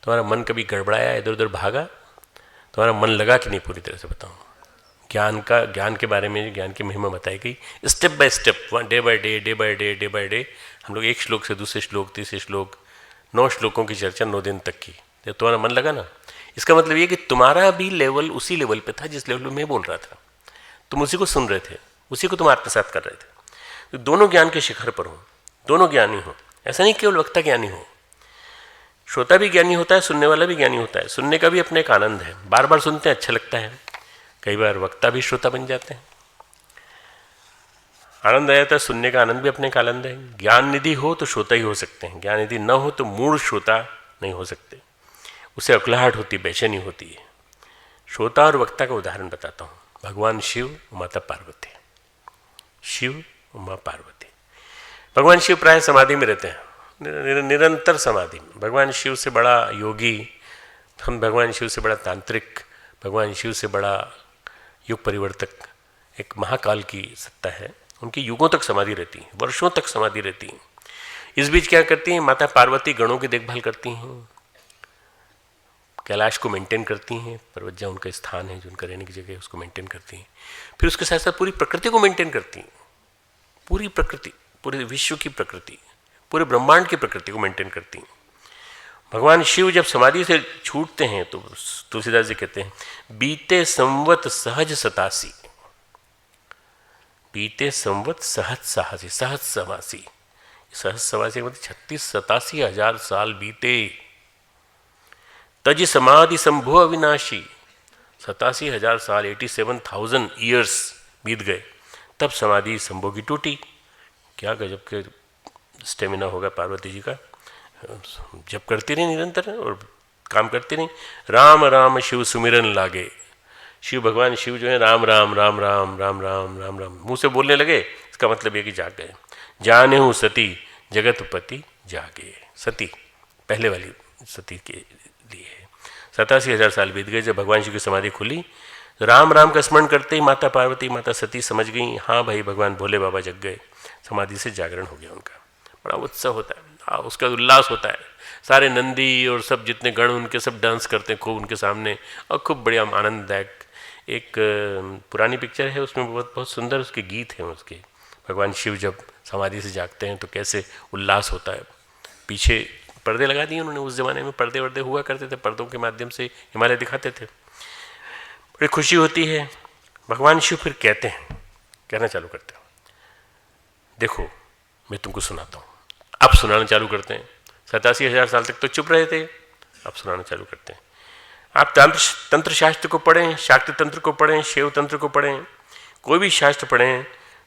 तुम्हारा मन कभी गड़बड़ाया, इधर उधर भागा, तुम्हारा मन लगा कि नहीं? पूरी तरह से बताओ। ज्ञान के बारे में, ज्ञान की महिमा बताई गई step by step, day by day. हम लोग एक श्लोक से दूसरे श्लोक, तीसरे श्लोक, 9 श्लोकों की चर्चा 9 दिन तक की। जब तुम्हारा मन लगा ना, इसका मतलब ये कि तुम्हारा भी लेवल उसी लेवल पे था जिस लेवल में मैं बोल रहा था। तुम उसी को सुन रहे थे, उसी को तुम आत्मसात कर रहे थे। तो दोनों ज्ञान के शिखर पर हो, दोनों ज्ञानी हो। ऐसा नहीं केवल वक्ता ज्ञानी हो, श्रोता भी ज्ञानी होता है, सुनने वाला भी ज्ञानी होता है। सुनने का भी अपने एक आनंद है, बार बार सुनते हैं, अच्छा लगता है। कई बार वक्ता भी श्रोता बन जाते हैं, आनंद आ जाता है। सुनने का आनंद भी अपने का आनंद है। ज्ञान निधि हो तो श्रोता ही हो सकते हैं, ज्ञान निधि न हो तो मूल श्रोता नहीं हो सकते। उसे अकलाहट होती, बेचैनी होती है। श्रोता और वक्ता का उदाहरण बताता हूँ। भगवान शिव और माता पार्वती, शिव और माँ पार्वती। भगवान शिव प्राय समाधि में रहते हैं, निरंतर समाधि में। भगवान शिव से बड़ा योगी, हम भगवान शिव से बड़ा तांत्रिक, भगवान शिव से बड़ा युग परिवर्तक एक महाकाल की सत्ता है। उनकी युगों तक समाधि रहती है, वर्षों तक समाधि रहती है। इस बीच क्या करती हैं? माता पार्वती गणों की देखभाल करती हैं, कैलाश को मेंटेन करती हैं, पर्वत जहाँ उनका स्थान है, जो उनका रहने की जगह है, उसको मेंटेन करती हैं। फिर उसके साथ साथ पूरी प्रकृति को मेंटेन करती हैं। पूरी प्रकृति, पूरे विश्व की प्रकृति, पूरे ब्रह्मांड की प्रकृति को मेंटेन करती हैं। भगवान शिव जब समाधि से छूटते हैं तो तुलसीदास जी कहते हैं, बीते संवत सहज सतासी, बीते संवत सहज साहसी, सहज समासी। सहज समासी मतलब 36-87 हजार साल बीते। तज समाधि संभो अविनाशी, 87 हजार साल, 87,000 ईयर्स बीत गए, तब समाधि संभो की टूटी। क्या गजब के स्टेमिना होगा पार्वती जी का। जब करती रही निरंतर और काम करती रही। राम राम शिव सुमिरन लागे। शिव, भगवान शिव जो है राम राम राम राम राम राम राम राम मुंह से बोलने लगे। इसका मतलब ये कि जाग गए। जाने हूँ सती जगतपति जागे। सती पहले वाली सती के लिए है। 87 हजार साल बीत गए। जब भगवान शिव की समाधि खुली, राम राम का स्मरण करते ही माता पार्वती, माता सती समझ गई, हाँ भाई भगवान भोले बाबा जग गए। समाधि से जागरण हो गया उनका। बड़ा उत्सव होता है, उसका उल्लास होता है। सारे नंदी और सब जितने गण उनके सब डांस करते हैं खूब उनके सामने, और खूब बढ़िया आनंददायक। एक पुरानी पिक्चर है, उसमें बहुत बहुत सुंदर उसके गीत हैं उसके। भगवान शिव जब समाधि से जागते हैं तो कैसे उल्लास होता है। पीछे पर्दे लगा दिए उन्होंने। उस ज़माने में पर्दे वर्दे हुआ करते थे, पर्दों के माध्यम से हिमालय दिखाते थे। बड़ी खुशी होती है। भगवान शिव फिर कहते हैं, कहना चालू करते हैं, देखो मैं तुमको सुनाता हूँ। अब सुनाना चालू करते हैं। 87 हजार साल तक तो चुप रहे थे, अब सुनाना चालू करते हैं। आप तंत्र शास्त्र को पढ़ें, शाक्त तंत्र को पढ़ें, शैव तंत्र को पढ़ें, कोई भी शास्त्र पढ़ें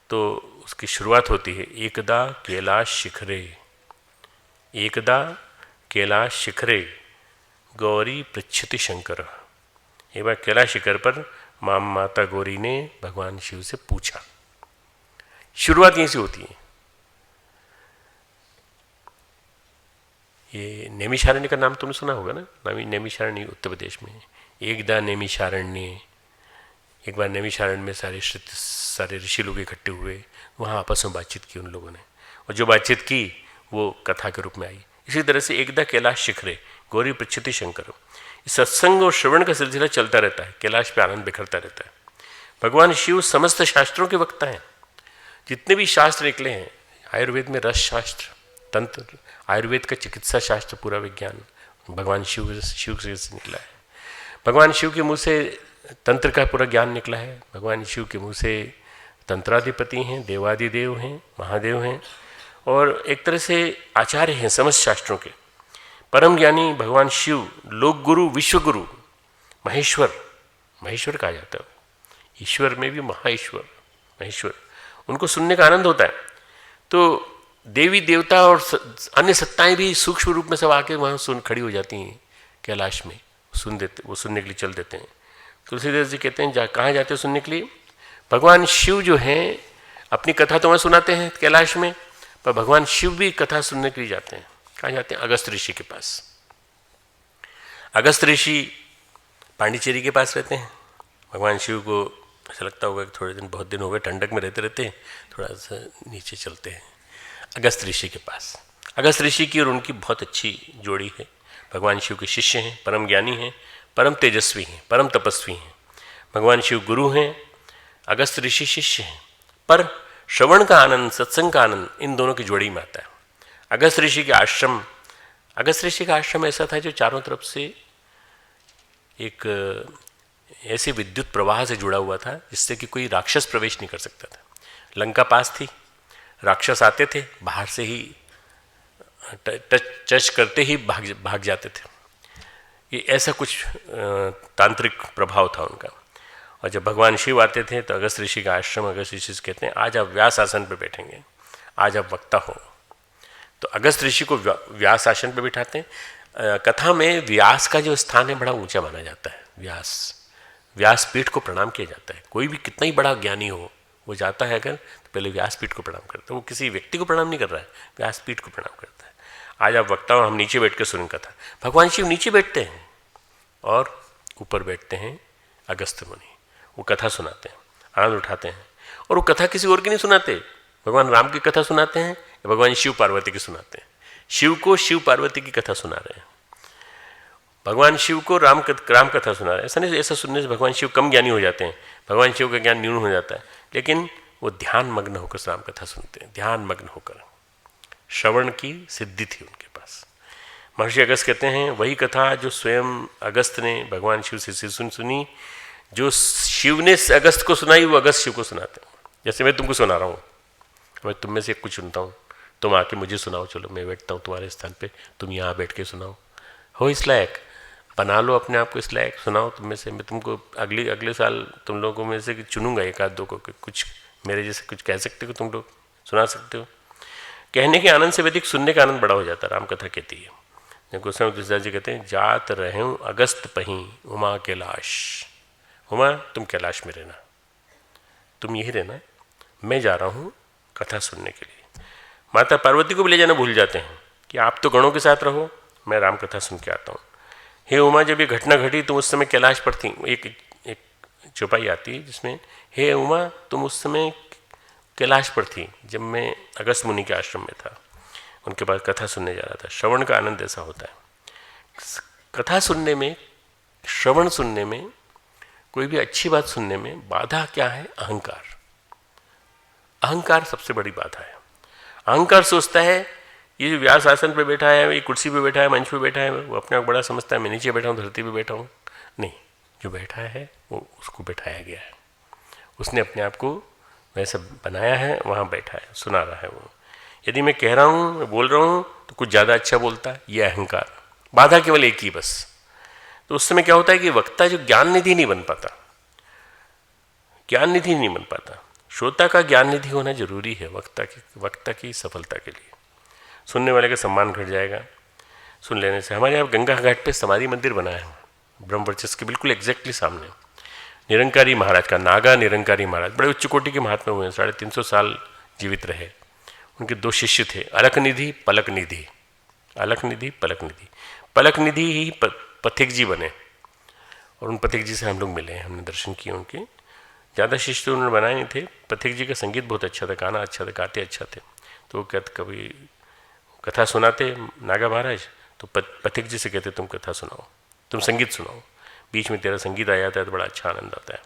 तो उसकी शुरुआत होती है एकदा कैलाश शिखरे, एकदा कैलाश शिखरे गौरी पृच्छति शंकर। एक बार कैलाश शिखर पर माता गौरी ने भगवान शिव से पूछा। शुरुआत यहीं से होती है। ये नैमिषारण्य का नाम तुमने सुना होगा ना, नैमिषारण्य उत्तर प्रदेश में। एकदा नैमिषारण्य, एक बार नैमिषारण्य में सारे ऋषि लोग इकट्ठे हुए, वहाँ आपस में बातचीत की उन लोगों ने, और जो बातचीत की वो कथा के रूप में आई। इसी तरह से एकदा कैलाश शिखरे गौरी पृच्छति शंकर, सत्संग और श्रवण का सिलसिला चलता रहता है, कैलाश पे आनंद बिखरता रहता है। भगवान शिव समस्त शास्त्रों के वक्ता हैं। जितने भी शास्त्र निकले हैं, आयुर्वेद में रस शास्त्र, तंत्र, आयुर्वेद का चिकित्सा शास्त्र, पूरा विज्ञान भगवान शिव से निकला है। भगवान शिव के मुँह से तंत्र का पूरा ज्ञान निकला है। भगवान शिव के मुँह से तंत्राधिपति हैं, देवादिदेव हैं, महादेव हैं, और एक तरह से आचार्य हैं समस्त शास्त्रों के। परम ज्ञानी भगवान शिव, लोक गुरु, विश्व गुरु, महेश्वर, महेश्वर कहा जाता है। ईश्वर में भी महाईश्वर, महेश्वर, उनको सुनने का आनंद होता है। तो देवी देवता और अन्य सत्ताएं भी सूक्ष्म रूप में सब आके वहाँ सुन खड़ी हो जाती हैं कैलाश में, सुन देते, वो सुनने के लिए चल देते हैं। तुलसीदास जी कहते हैं कहाँ जाते हैं सुनने के लिए? भगवान शिव जो हैं अपनी कथा तो वहाँ सुनाते हैं कैलाश में, पर भगवान शिव भी कथा सुनने के लिए जाते हैं। कहाँ जाते हैं? अगस्त ऋषि के पास। अगस्त ऋषि पांडिचेरी के पास रहते हैं। भगवान शिव को ऐसा लगता होगा कि थोड़े दिन, बहुत दिन हो गए ठंडक में रहते रहते थोड़ा सा नीचे चलते हैं अगस्त ऋषि के पास। अगस्त ऋषि की और उनकी बहुत अच्छी जोड़ी है। भगवान शिव के शिष्य हैं, परम ज्ञानी हैं, परम तेजस्वी हैं, परम तपस्वी हैं। भगवान शिव गुरु हैं, अगस्त ऋषि शिष्य हैं। पर श्रवण का आनंद, सत्संग का आनंद इन दोनों की जोड़ी में आता है। अगस्त ऋषि के आश्रम, अगस्त ऋषि का आश्रम ऐसा था जो चारों तरफ से एक ऐसे विद्युत प्रवाह से जुड़ा हुआ था जिससे कि कोई राक्षस प्रवेश नहीं कर सकता था। लंका पास थी, राक्षस आते थे, बाहर से ही टच करते ही भाग जाते थे। ये ऐसा कुछ तांत्रिक प्रभाव था उनका। और जब भगवान शिव आते थे तो अगस्त ऋषि का आश्रम, अगस्त ऋषि से कहते हैं आज आप व्यास आसन पर बैठेंगे, आज आप वक्ता हो। तो अगस्त ऋषि को व्यास आसन पर बिठाते हैं। कथा में व्यास का जो स्थान है बड़ा ऊंचा माना जाता है। व्यासपीठ को प्रणाम किया जाता है। कोई भी कितना ही बड़ा ज्ञानी हो, वो जाता है अगर तो पहले व्यासपीठ को प्रणाम करता है। वो किसी व्यक्ति को प्रणाम नहीं कर रहा है, व्यासपीठ को प्रणाम करता है। आज आप वक्ता हो, हम नीचे बैठ के सुन कथा। भगवान शिव नीचे बैठते हैं और ऊपर बैठते हैं अगस्त मुनि। वो कथा सुनाते हैं, आनंद उठाते हैं। और वो कथा किसी और की नहीं सुनाते, भगवान राम की कथा सुनाते हैं या भगवान शिव पार्वती की सुनाते हैं। शिव को शिव पार्वती की कथा सुना रहे हैं, भगवान शिव को राम कथा सुना रहे हैं। ऐसा नहीं, ऐसा सुनने से भगवान शिव कम ज्ञानी हो जाते हैं, भगवान शिव का ज्ञान न्यून हो जाता है। लेकिन वो ध्यान मग्न होकर राम कथा सुनते हैं, ध्यान मग्न होकर। श्रवण की सिद्धि थी उनके पास। महर्षि अगस्त कहते हैं वही कथा जो स्वयं अगस्त ने भगवान शिव से सुनी, जो शिव ने अगस्त को सुनाई वो अगस्त शिव को सुनाते हैं। जैसे मैं तुमको सुना रहा हूँ, मैं तुम में से कुछ सुनता हूँ, तुम आके मुझे सुनाओ, चलो मैं बैठता हूँ तुम्हारे स्थान पे, तुम यहाँ बैठ के सुनाओ। हो इस लायक, बना लो अपने आप को इस लायक, सुनाओ तुम में से। मैं तुमको अगले साल तुम लोगों में से चुनूंगा एक आध दो को, कुछ मेरे जैसे कुछ कह सकते हो, तुम लोग सुना सकते हो। कहने के आनंद से अधिक सुनने का आनंद बड़ा हो जाता है। रामकथा कहती है, गोस्वामी तुलसीदास जी कहते हैं जात रहूं अगस्त पहीं उमा कैलाश। उमा तुम कैलाश में रहना, तुम यही रहना, मैं जा रहा हूँ कथा सुनने के लिए। माता पार्वती को भी ले जाना भूल जाते हैं कि आप तो गणों के साथ रहो, मैं राम कथा सुन के आता हूँ। हे उमा, जब ये घटना घटी तुम उस समय कैलाश पर थी। एक चौपाई आती है जिसमें हे उमा तुम उस समय कैलाश पर थी जब मैं अगस्त मुनि के आश्रम में था, उनके पास कथा सुनने जा रहा था। श्रवण का आनंद ऐसा होता है। कथा सुनने में, श्रवण सुनने में, कोई भी अच्छी बात सुनने में बाधा क्या है? अहंकार। अहंकार सबसे बड़ी बाधा है। अहंकार सोचता है ये जो व्यास आसन पे बैठा है, ये कुर्सी पे बैठा है, मंच पे बैठा है, वो अपने आप बड़ा समझता है, मैं नीचे बैठा हूँ, धरती पे बैठा हूँ। नहीं, जो बैठा है वो उसको बैठाया गया है, उसने अपने आप को वैसा बनाया है, वहाँ बैठा है, सुना रहा है वो। यदि मैं कह रहा हूँ, मैं बोल रहा हूँ तो कुछ ज़्यादा अच्छा बोलता है, ये अहंकार। बाधा केवल एक ही बस। तो उस समय क्या होता है कि वक्ता जो ज्ञान निधि नहीं बन पाता, ज्ञान निधि नहीं बन पाता। श्रोता का ज्ञान निधि होना जरूरी है वक्ता की सफलता के लिए। सुनने वाले का सम्मान घट जाएगा सुन लेने से। हमारे यहाँ गंगा घाट पे समाधि मंदिर बना है ब्रह्मवर्चस्व के बिल्कुल एग्जैक्टली सामने। निरंकारी महाराज का, नागा निरंकारी महाराज बड़े उच्च कोटि के महात्मा हुए हैं, 350 साल जीवित रहे। उनके 2 शिष्य थे, अलखनिधि पलकनिधि। अलखनिधि पलकनिधि, पलकनिधि ही पथिक जी बने और उन पथिक जी से हम लोग मिले, हमने दर्शन किए उनके। ज़्यादा शिष्य तो उन्होंने बनाए नहीं थे। पथिक जी का संगीत बहुत अच्छा था, गाना अच्छा था, गाते अच्छा थे। तो वो कभी कथा सुनाते नागा महाराज तो पथिक जी से कहते तुम कथा सुनाओ, तुम संगीत सुनाओ, बीच में तेरा संगीत आ जाता है तो बड़ा अच्छा आनंद आता है।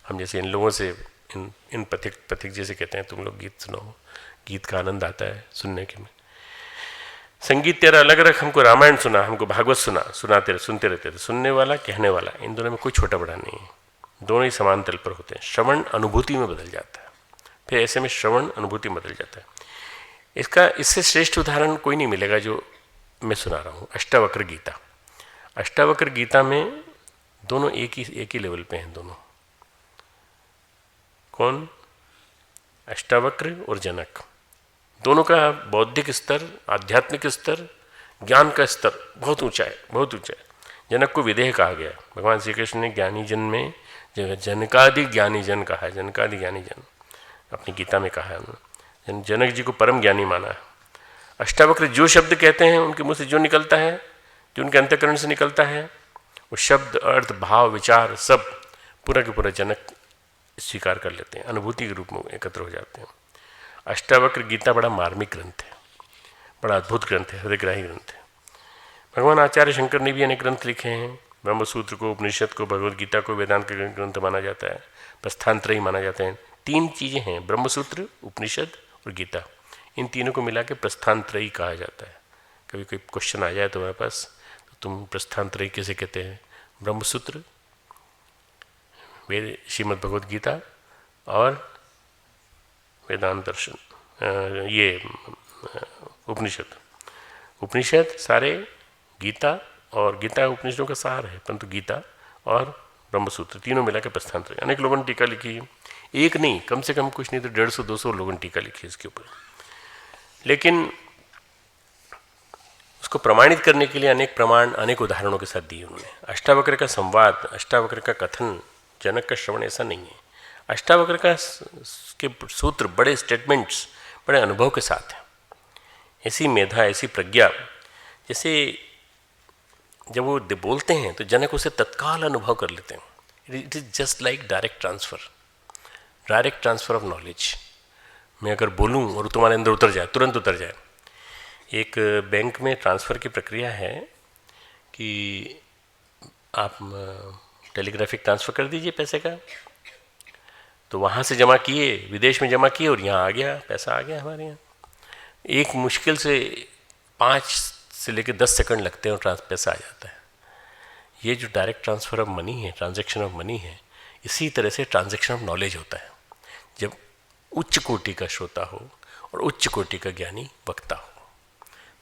हम जैसे इन लोगों से इन पथिक जी से कहते हैं तुम लोग गीत सुनाओ, गीत का आनंद आता है सुनने के में। संगीत तेरा अलग रख, हमको रामायण सुना, हमको भागवत सुनते रहते थे। सुनने वाला कहने वाला, इन दोनों में कोई छोटा बड़ा नहीं है, दोनों ही समान तल पर होते हैं। श्रवण अनुभूति में बदल जाता है, फिर ऐसे में श्रवण अनुभूति में बदल जाता है। इससे श्रेष्ठ उदाहरण कोई नहीं मिलेगा जो मैं सुना रहा हूँ। अष्टावक्र गीता, अष्टावक्र गीता में दोनों एक ही लेवल पे हैं दोनों। कौन? अष्टावक्र और जनक। दोनों का बौद्धिक स्तर, आध्यात्मिक स्तर, ज्ञान का स्तर बहुत ऊंचा है, बहुत ऊंचा है। जनक को विदेह कहा गया। भगवान श्री कृष्ण ने ज्ञानी जन में जनकादि ज्ञानी जन कहा है, जनकादि ज्ञानी जन अपनी गीता में कहा है उन्होंने। जनक जी को परम ज्ञानी माना है। अष्टावक्र जो शब्द कहते हैं उनके मुंह से जो निकलता है, जो उनके अंतःकरण से निकलता है, वो शब्द अर्थ भाव विचार सब पूरा के पूरा जनक स्वीकार कर लेते हैं, अनुभूति के रूप में एकत्र हो जाते हैं। अष्टावक्र गीता बड़ा मार्मिक ग्रंथ है, बड़ा अद्भुत ग्रंथ है, हृदयग्राही ग्रंथ है। भगवान आचार्य शंकर ने भी अनेक ग्रंथ लिखे हैं। ब्रह्मसूत्र को, उपनिषद को, भगवद गीता को वेदांत का ग्रंथ माना जाता है, प्रस्थानत्रयी माना जाता है। 3 चीज़ें हैं, ब्रह्मसूत्र, उपनिषद और गीता। इन तीनों को मिला के प्रस्थानत्रयी कहा जाता है। कभी कोई क्वेश्चन आ जाए तुम्हारे पास तो तुम प्रस्थानत्रयी कैसे कहते हैं? ब्रह्मसूत्र, वेद, श्रीमद् भगवद गीता और वेदांत दर्शन, ये उपनिषद सारे गीता, और गीता उपनिषदों का सार है, परंतु गीता और ब्रह्मसूत्र तीनों मिला के प्रस्थानत्रयी। अनेक लोगों ने टीका लिखी है, एक नहीं, कम से कम कुछ नहीं तो 150-200 लोगों ने टीका लिखी है इसके ऊपर। लेकिन उसको प्रमाणित करने के लिए अनेक प्रमाण, अनेक उदाहरणों के साथ दिए उन्होंने। अष्टावक्र का संवाद, अष्टावक्र का कथन, जनक का श्रवण ऐसा नहीं है। अष्टावक्र का के सूत्र बड़े स्टेटमेंट्स, बड़े अनुभव के साथ हैं। ऐसी मेधा, ऐसी प्रज्ञा, जैसे जब वो बोलते हैं तो जनक उसे तत्काल अनुभव कर लेते हैं। It is just like direct transfer of knowledge. मैं अगर बोलूं और तुम्हारे अंदर उतर जाए, तुरंत उतर जाए। एक बैंक में ट्रांसफ़र की प्रक्रिया है कि आप टेलीग्राफिक ट्रांसफ़र कर दीजिए पैसे का, तो वहाँ से जमा किए, विदेश में जमा किए और यहाँ आ गया, पैसा आ गया हमारे यहाँ। एक मुश्किल से 5 से लेकर 10 सेकंड लगते हैं और पैसा आ जाता है। ये जो डायरेक्ट ट्रांसफ़र ऑफ मनी है, ट्रांजैक्शन ऑफ मनी है, इसी तरह से ट्रांजैक्शन ऑफ नॉलेज होता है। जब उच्च कोटि का श्रोता हो और उच्च कोटि का ज्ञानी वक्ता हो,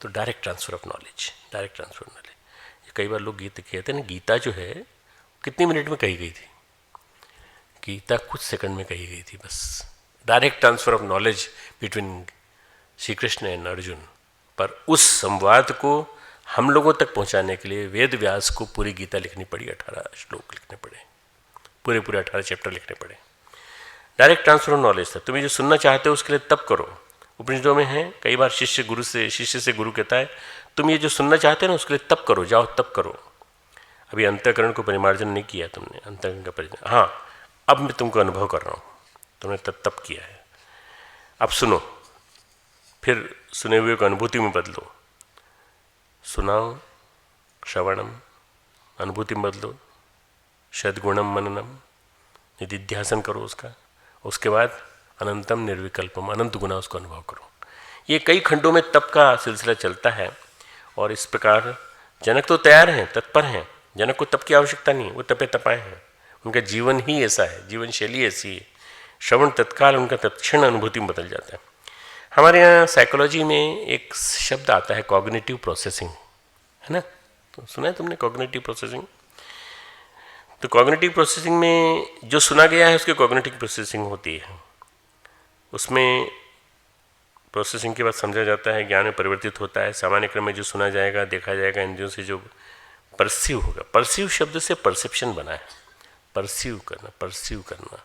तो direct transfer of knowledge, direct transfer of knowledge. कई बार लोग गीता कहते हैं ना, गीता जो है कितनी मिनट में कही गई थी? गीता कुछ सेकंड में कही गई थी बस। Direct transfer of knowledge between Shri Krishna and Arjun. पर उस संवाद को हम लोगों तक पहुंचाने के लिए वेद व्यास को पूरी गीता लिखनी पड़ी, 18 श्लोक लिखने पड़े, पूरे 18 चैप्टर लिखने पड़े। डायरेक्ट ट्रांसफर ऑफ नॉलेज था। तुम्हें जो सुनना चाहते हो उसके लिए तप करो। उपनिषदों में है, कई बार शिष्य से गुरु कहता है तुम ये जो सुनना चाहते हो ना उसके लिए तप करो, जाओ तप करो। अभी अंतःकरण को परिमार्जन नहीं किया तुमने, अंतःकरण का परिमार्जन, हाँ अब मैं तुमको अनुभव कर रहा हूँ, तुमने तप किया है, अब सुनो, फिर सुने हुए को अनुभूति में बदलो। सुनाओ, श्रवणम, अनुभूति में बदलो, सद्गुणम मननम, निधिध्यासन करो उसका, उसके बाद अनंतम निर्विकल्पम, अनंत गुना उसको अनुभव करो। ये कई खंडों में तप का सिलसिला चलता है। और इस प्रकार जनक तो तैयार हैं, तत्पर हैं, जनक को तप की आवश्यकता नहीं, वो तपे तपाए हैं, उनका जीवन ही ऐसा है, जीवन शैली ऐसी है। श्रवण तत्काल उनका तत्क्षण अनुभूति में बदल जाता है। हमारे यहाँ साइकोलॉजी में एक शब्द आता है कॉग्निटिव प्रोसेसिंग, है ना? तो सुना है तुमने कॉग्निटिव प्रोसेसिंग? तो कॉग्निटिव प्रोसेसिंग में जो सुना गया है उसकी कॉग्निटिव प्रोसेसिंग होती है। उसमें प्रोसेसिंग के बाद समझा जाता है, ज्ञान में परिवर्तित होता है। सामान्य क्रम में जो सुना जाएगा, देखा जाएगा, इंद्रियों से जो परसीव होगा, परसीव शब्द से परसेप्शन बना है, परसीव करना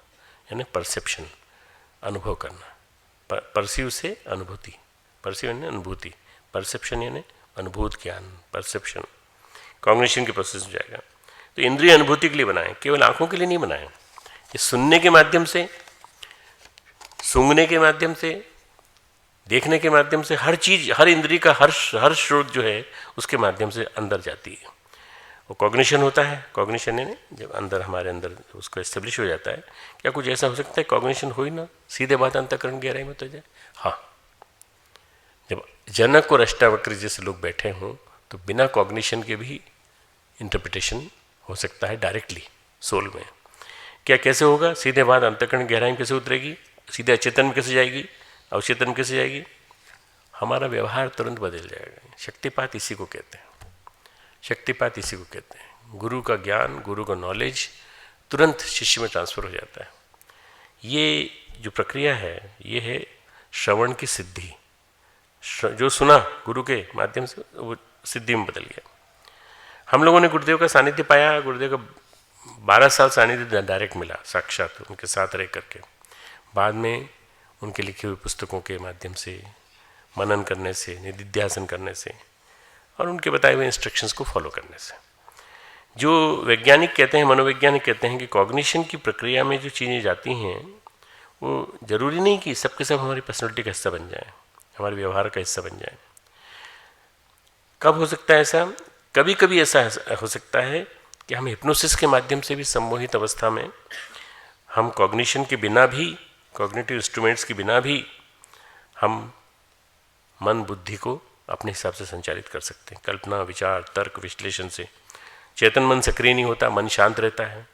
यानी परसेप्शन, अनुभव करना। परसीव से अनुभूति, परसीव यानी अनुभूति, परसेप्शन यानी अनुभूत ज्ञान, परसेप्शन कॉग्निशन के प्रोसेस में जाएगा। तो इंद्रिय अनुभूति के लिए बनाए, केवल आंखों के लिए नहीं बनाए। ये सुनने के माध्यम से, सूंघने के माध्यम से, देखने के माध्यम से, हर चीज, हर इंद्रिय का हर स्रोत जो है उसके माध्यम से अंदर जाती है। वो कॉग्निशन होता है। कॉग्निशन यानी जब अंदर, हमारे अंदर उसको एस्टेब्लिश हो जाता है। क्या कुछ ऐसा हो सकता है कॉग्निशन हो ही ना, सीधे बात अंतःकरण गहराई में तो जाए? हाँ, जब जनक और अष्टावक्र जैसे लोग बैठे हों तो बिना कॉग्निशन के भी इंटरप्रिटेशन हो सकता है डायरेक्टली सोल में। क्या कैसे होगा? सीधे बात अंतःकरण गहराई में कैसे उतरेगी, सीधे अचेतन में कैसे जाएगी, अवचेतन में कैसे जाएगी? हमारा व्यवहार तुरंत बदल जाएगा। शक्तिपात इसी को कहते हैं, शक्तिपात इसी को कहते हैं। गुरु का ज्ञान, गुरु का नॉलेज तुरंत शिष्य में ट्रांसफर हो जाता है। ये जो प्रक्रिया है, ये है श्रवण की सिद्धि। जो सुना गुरु के माध्यम से वो सिद्धि में बदल गया। हम लोगों ने गुरुदेव का सानिध्य पाया, गुरुदेव का 12 साल सानिध्य डायरेक्ट मिला, साक्षात उनके साथ रह करके। बाद में उनके लिखे हुए पुस्तकों के माध्यम से, मनन करने से, निधिध्यासन करने से और उनके बताए हुए इंस्ट्रक्शंस को फॉलो करने से। जो वैज्ञानिक कहते हैं, मनोवैज्ञानिक कहते हैं कि कॉग्निशन की प्रक्रिया में जो चीज़ें जाती हैं वो जरूरी नहीं कि सबके सब हमारी पर्सनैलिटी का हिस्सा बन जाए, हमारे व्यवहार का हिस्सा बन जाए। कब हो सकता है ऐसा? कभी कभी ऐसा हो सकता है कि हम हिप्नोसिस के माध्यम से भी सम्मोहित अवस्था में हम कॉग्निशन के बिना भी, कॉग्निटिव इंस्ट्रूमेंट्स के बिना भी हम मन बुद्धि को अपने हिसाब से संचालित कर सकते हैं। कल्पना, विचार, तर्क, विश्लेषण से चेतन मन सक्रिय नहीं होता, मन शांत रहता है।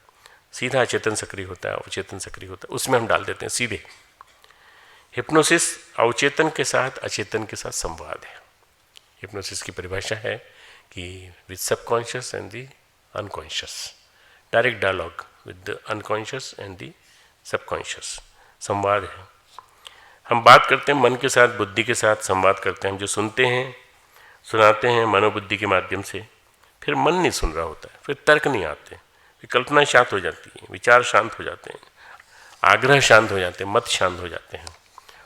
सीधा अचेतन सक्रिय होता है, अवचेतन सक्रिय होता है, उसमें हम डाल देते हैं सीधे। हिप्नोसिस अवचेतन के साथ, अचेतन के साथ संवाद है। हिप्नोसिस की परिभाषा है कि with subconscious and the unconscious, direct dialogue with the unconscious and the subconscious, संवाद है। हम बात करते हैं मन के साथ, बुद्धि के साथ संवाद करते हैं। हम जो सुनते हैं, सुनाते हैं मनोबुद्धि के माध्यम से, फिर मन नहीं सुन रहा होता है, फिर तर्क नहीं आते, फिर कल्पना शांत हो जाती है, विचार शांत हो जाते हैं, आग्रह शांत हो जाते हैं, मत शांत हो जाते हैं,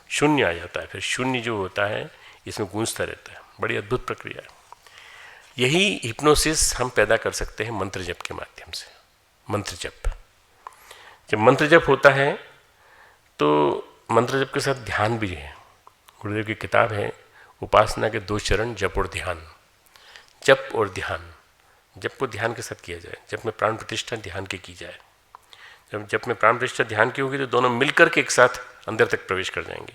शून्य आ जाता है। फिर शून्य जो होता है इसमें गूंजता रहता है। बड़ी अद्भुत प्रक्रिया है। यही हिप्नोसिस हम पैदा कर सकते हैं मंत्र जप के माध्यम से। मंत्र जप, जब मंत्र जप होता है तो मंत्र जप के साथ ध्यान भी है। गुरुदेव की किताब है उपासना के 2 चरण, जप और ध्यान। जप और ध्यान, जप को ध्यान के साथ किया जाए, जप में प्राण प्रतिष्ठा ध्यान की जाए। जब जप में प्राण प्रतिष्ठा ध्यान की होगी तो दोनों मिलकर के एक साथ अंदर तक प्रवेश कर जाएंगे।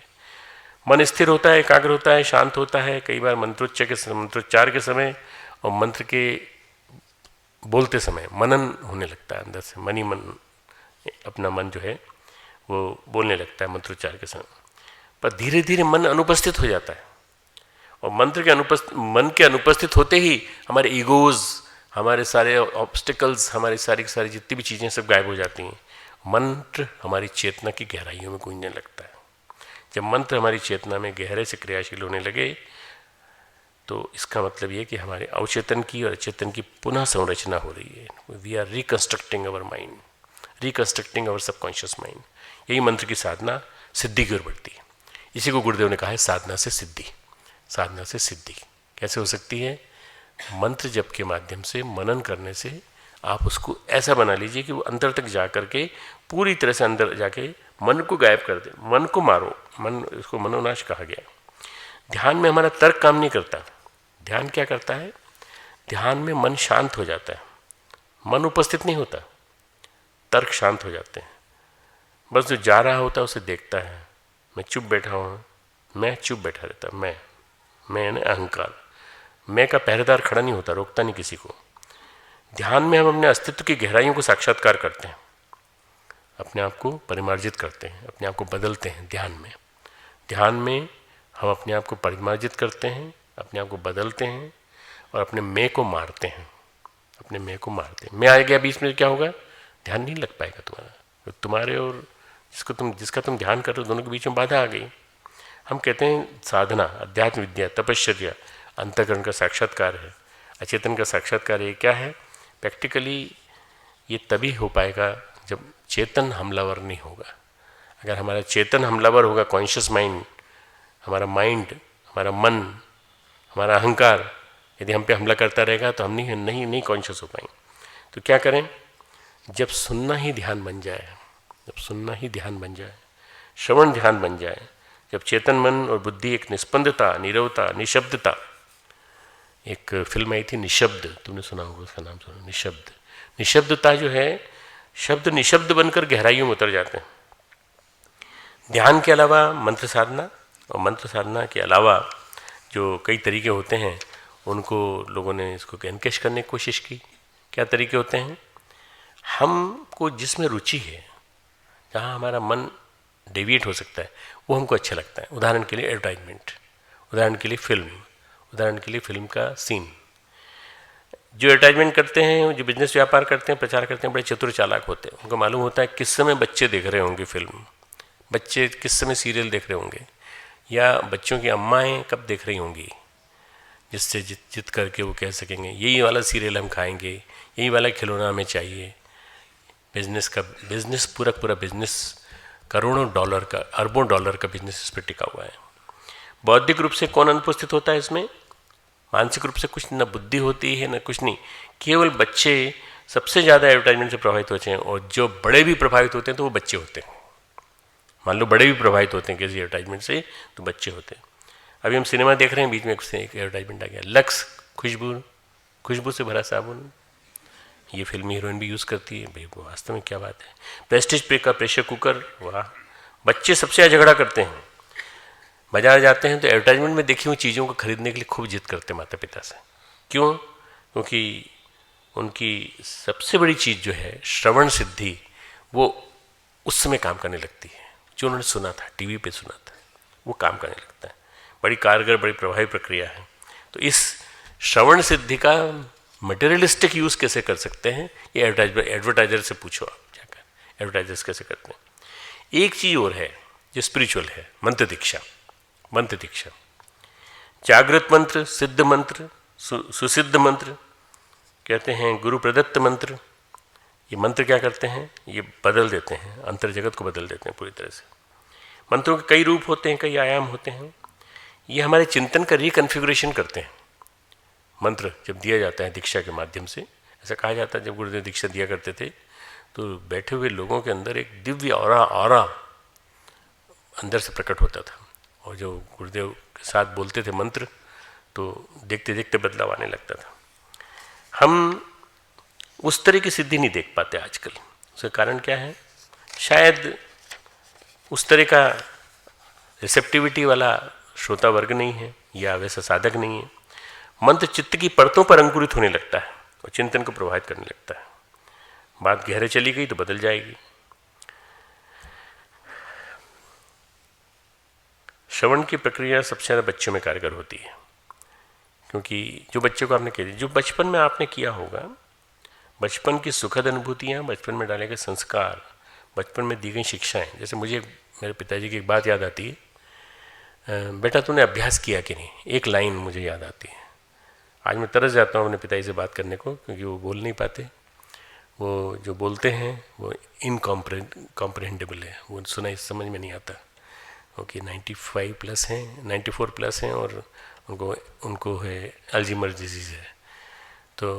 मन स्थिर होता है, एकाग्र होता है, शांत होता है। कई बार मंत्रोच्चार के समय और मंत्र के बोलते समय मनन होने लगता है अंदर से। मन ही मन, अपना मन जो है वो बोलने लगता है मंत्रोच्चार के समय। पर धीरे धीरे मन अनुपस्थित हो जाता है और मन के अनुपस्थित होते ही हमारे ईगोज, हमारे सारे ऑब्स्टिकल्स, हमारी सारी जितनी भी चीज़ें सब गायब हो जाती हैं। मंत्र हमारी चेतना की गहराइयों में गूंजने लगता है। जब मंत्र हमारी चेतना में गहरे से क्रियाशील होने लगे तो इसका मतलब ये कि हमारे अवचेतन की और अचेतन की पुनः संरचना हो रही है। We are reconstructing our mind, reconstructing our subconscious mind. यही मंत्र की साधना सिद्धि की ओर बढ़ती है। इसी को गुरुदेव ने कहा है साधना से सिद्धि। साधना से सिद्धि कैसे हो सकती है? मंत्र जप के माध्यम से, मनन करने से आप उसको ऐसा बना लीजिए कि वो अंदर तक जा करके, पूरी तरह से अंदर जाके मन को गायब कर दे, मन को मारो। मन, इसको मनोनाश कहा गया। ध्यान में हमारा तर्क काम नहीं करता। ध्यान क्या करता है? ध्यान में मन शांत हो जाता है, मन उपस्थित नहीं होता, तर्क शांत हो जाते हैं। बस जो जा रहा होता है उसे देखता है। मैं चुप बैठा हूँ, मैं चुप बैठा रहता, मैं यानी अहंकार। मैं का पहरेदार खड़ा नहीं होता, रोकता नहीं किसी को। ध्यान में हम अपने अस्तित्व की गहराइयों को साक्षात्कार करते हैं, अपने आप को परिमार्जित करते हैं, अपने आप को बदलते हैं। ध्यान में हम अपने आप को परिमार्जित करते हैं, अपने आप को बदलते हैं और अपने मैं को मारते हैं। अपने मैं को मारते हैं। मैं आ गया बीच में, क्या होगा? ध्यान नहीं लग पाएगा तुम्हारा। तो तुम्हारे और जिसका तुम ध्यान कर रहे हो, दोनों के बीच में बाधा आ गई। हम कहते हैं साधना, अध्यात्म विद्या, तपश्चर्या अंतःकरण का साक्षात्कार है, अचेतन का साक्षात्कार है। क्या है? प्रैक्टिकली ये तभी हो पाएगा जब चेतन हमलावर नहीं होगा। अगर हमारा चेतन हमलावर होगा, कॉन्शियस माइंड, हमारा माइंड, हमारा मन, हमारा अहंकार यदि हम पे हमला करता रहेगा तो हम नहीं कॉन्शियस हो पाएंगे। तो क्या करें? जब सुनना ही ध्यान बन जाए, जब सुनना ही ध्यान बन जाए, श्रवण ध्यान बन जाए, जब चेतन मन और बुद्धि एक निस्पंदता, नीरवता, निशब्दता, एक फिल्म आई थी निशब्द, तुमने सुना होगा, उसका नाम सुना, निशब्द। निशब्दता जो है, शब्द निशब्द बनकर गहराइयों में उतर जाते हैं। ध्यान के अलावा मंत्र साधना, और मंत्र साधना के अलावा जो कई तरीके होते हैं उनको लोगों ने इसको एनकेश करने की कोशिश की। क्या तरीके होते हैं? हमको जिसमें रुचि है, जहाँ हमारा मन डेविएट हो सकता है, वो हमको अच्छा लगता है। उदाहरण के लिए एडवर्टाइजमेंट, उदाहरण के लिए फिल्म, उदाहरण के लिए फिल्म का सीन। जो एडवर्टाइजमेंट करते हैं, जो बिजनेस व्यापार करते हैं, प्रचार करते हैं, बड़े चतुर चालाक होते हैं। उनको मालूम होता है किस समय बच्चे देख रहे होंगे फिल्म, बच्चे किस समय सीरियल देख रहे होंगे, या बच्चों की अम्माएँ कब देख रही होंगी, जिससे जित करके वो कह सकेंगे यही वाला सीरियल हम खाएंगे, यही वाला खिलौना हमें चाहिए। बिजनेस पूरा बिजनेस, करोड़ों डॉलर का, अरबों डॉलर का बिजनेस इस पर टिका हुआ है। बौद्धिक रूप से कौन अनुपस्थित होता है इसमें? मानसिक रूप से कुछ न बुद्धि होती है न कुछ नहीं, केवल बच्चे सबसे ज़्यादा एडवर्टाइजमेंट से प्रभावित होते हैं। और जो बड़े भी प्रभावित होते हैं तो वो बच्चे होते हैं। मान लो बड़े भी प्रभावित होते हैं किसी एडवर्टाइजमेंट से, तो बच्चे होते हैं। अभी हम सिनेमा देख रहे हैं, बीच में एक एडवर्टाइजमेंट आ गया, लक्स खुशबू से भरा साबुन, ये फिल्मी हीरोइन भी यूज़ करती है। भाई वास्तव में क्या बात है। प्रेस्टीज पे का प्रेशर कुकर, वाह। बच्चे सबसे ज़्यादा झगड़ा करते हैं। बाजार जाते हैं तो एडवर्टाइजमेंट में देखी हुई चीज़ों को खरीदने के लिए खूब जिद करते हैं माता पिता से। क्यों? क्योंकि उनकी सबसे बड़ी चीज़ जो है श्रवण सिद्धि, वो उस समय काम करने लगती है। जो उन्होंने सुना था, टीवी पे सुना था, वो काम करने लगता है। बड़ी कारगर, बड़ी प्रभावी प्रक्रिया है। तो इस श्रवण सिद्धि का मटेरियलिस्टिक यूज़ कैसे कर सकते हैं, ये एडवर्टाइजर से पूछो आप जाकर, एडवर्टाइजर्स कैसे करते हैं। एक चीज़ और है जो स्पिरिचुअल है, मंत्र दीक्षा। मंत्र दीक्षा, जागृत मंत्र, सिद्ध मंत्र, सुसिद्ध मंत्र, कहते हैं गुरु प्रदत्त मंत्र। ये मंत्र क्या करते हैं? ये बदल देते हैं, अंतर जगत को बदल देते हैं पूरी तरह से। मंत्रों के कई रूप होते हैं, कई आयाम होते हैं। ये हमारे चिंतन का रिकन्फिगरेशन करते हैं। मंत्र जब दिया जाता है दीक्षा के माध्यम से, ऐसा कहा जाता है जब गुरुदेव दीक्षा दिया करते थे तो बैठे हुए लोगों के अंदर एक दिव्य ऑरा अंदर से प्रकट होता था। और जो गुरुदेव के साथ बोलते थे मंत्र, तो देखते देखते बदलाव आने लगता था। हम उस तरह की सिद्धि नहीं देख पाते आजकल। उसका कारण क्या है? शायद उस तरह का रिसेप्टिविटी वाला श्रोता वर्ग नहीं है, या वैसा साधक नहीं है। मंत्र चित्त की परतों पर अंकुरित होने लगता है और चिंतन को प्रभावित करने लगता है। बात गहरे चली गई तो बदल जाएगी। श्रवण की प्रक्रिया सबसे ज़्यादा बच्चों में कारगर होती है, क्योंकि जो बच्चे को आपने कह दिया, जो बचपन में आपने किया होगा, बचपन की सुखद अनुभूतियाँ, बचपन में डाले गए संस्कार, बचपन में दी गई शिक्षाएं। जैसे मुझे मेरे पिताजी की एक बात याद आती है, बेटा तूने अभ्यास किया कि नहीं, एक लाइन मुझे याद आती है। आज मैं तरस जाता हूँ अपने पिताजी से बात करने को, क्योंकि वो बोल नहीं पाते। वो जो बोलते हैं वो इनकॉम्प्रहेंडेबल है, वो सुना समझ में नहीं आता। क्योंकि 95 प्लस हैं, 94 प्लस हैं, और उनको है अल्जीमर डिजीज़ है। तो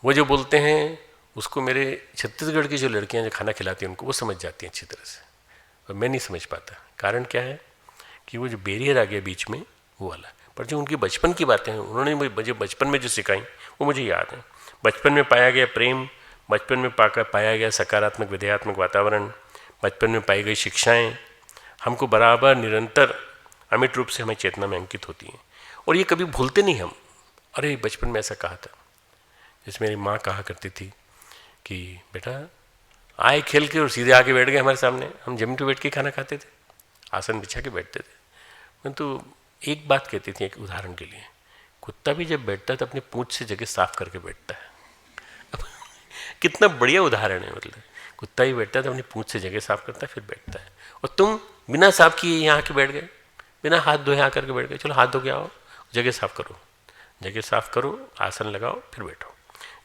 वो जो बोलते हैं उसको मेरे छत्तीसगढ़ की जो लड़कियां जो खाना खिलाती हैं उनको वो समझ जाती हैं अच्छी तरह से, और मैं नहीं समझ पाता। कारण क्या है कि वो जो बैरियर आ गया बीच में वो वाला। पर जो उनकी बचपन की बातें हैं, उन्होंने मुझे बचपन में जो सिखाई वो मुझे याद है। बचपन में पाया गया प्रेम, बचपन में पाया गया सकारात्मक विधेयात्मक वातावरण, बचपन में पाई गई शिक्षाएं हमको बराबर निरंतर अमिट रूप से हमें चेतना में अंकित होती हैं। और ये कभी भूलते नहीं हम, अरे बचपन में ऐसा कहा था। जैसे मेरी माँ कहा करती थी कि बेटा आए खेल के और सीधे आके बैठ गए हमारे सामने, हम जमीन पे बैठ के खाना खाते थे, आसन बिछा के बैठते थे। परंतु एक बात कहती थी, एक उदाहरण के लिए, कुत्ता भी जब बैठता है तो अपनी पूंछ से जगह साफ करके बैठता है। कितना बढ़िया उदाहरण है। मतलब कुत्ता ही बैठता है तो अपनी पूंछ से जगह साफ करता है फिर बैठता है, और तुम बिना साफ किए यहाँ आके बैठ गए, बिना हाथ धोए आकर के बैठ गए। चलो हाथ धो के आओ, जगह साफ करो, जगह साफ करो, आसन लगाओ, फिर बैठो।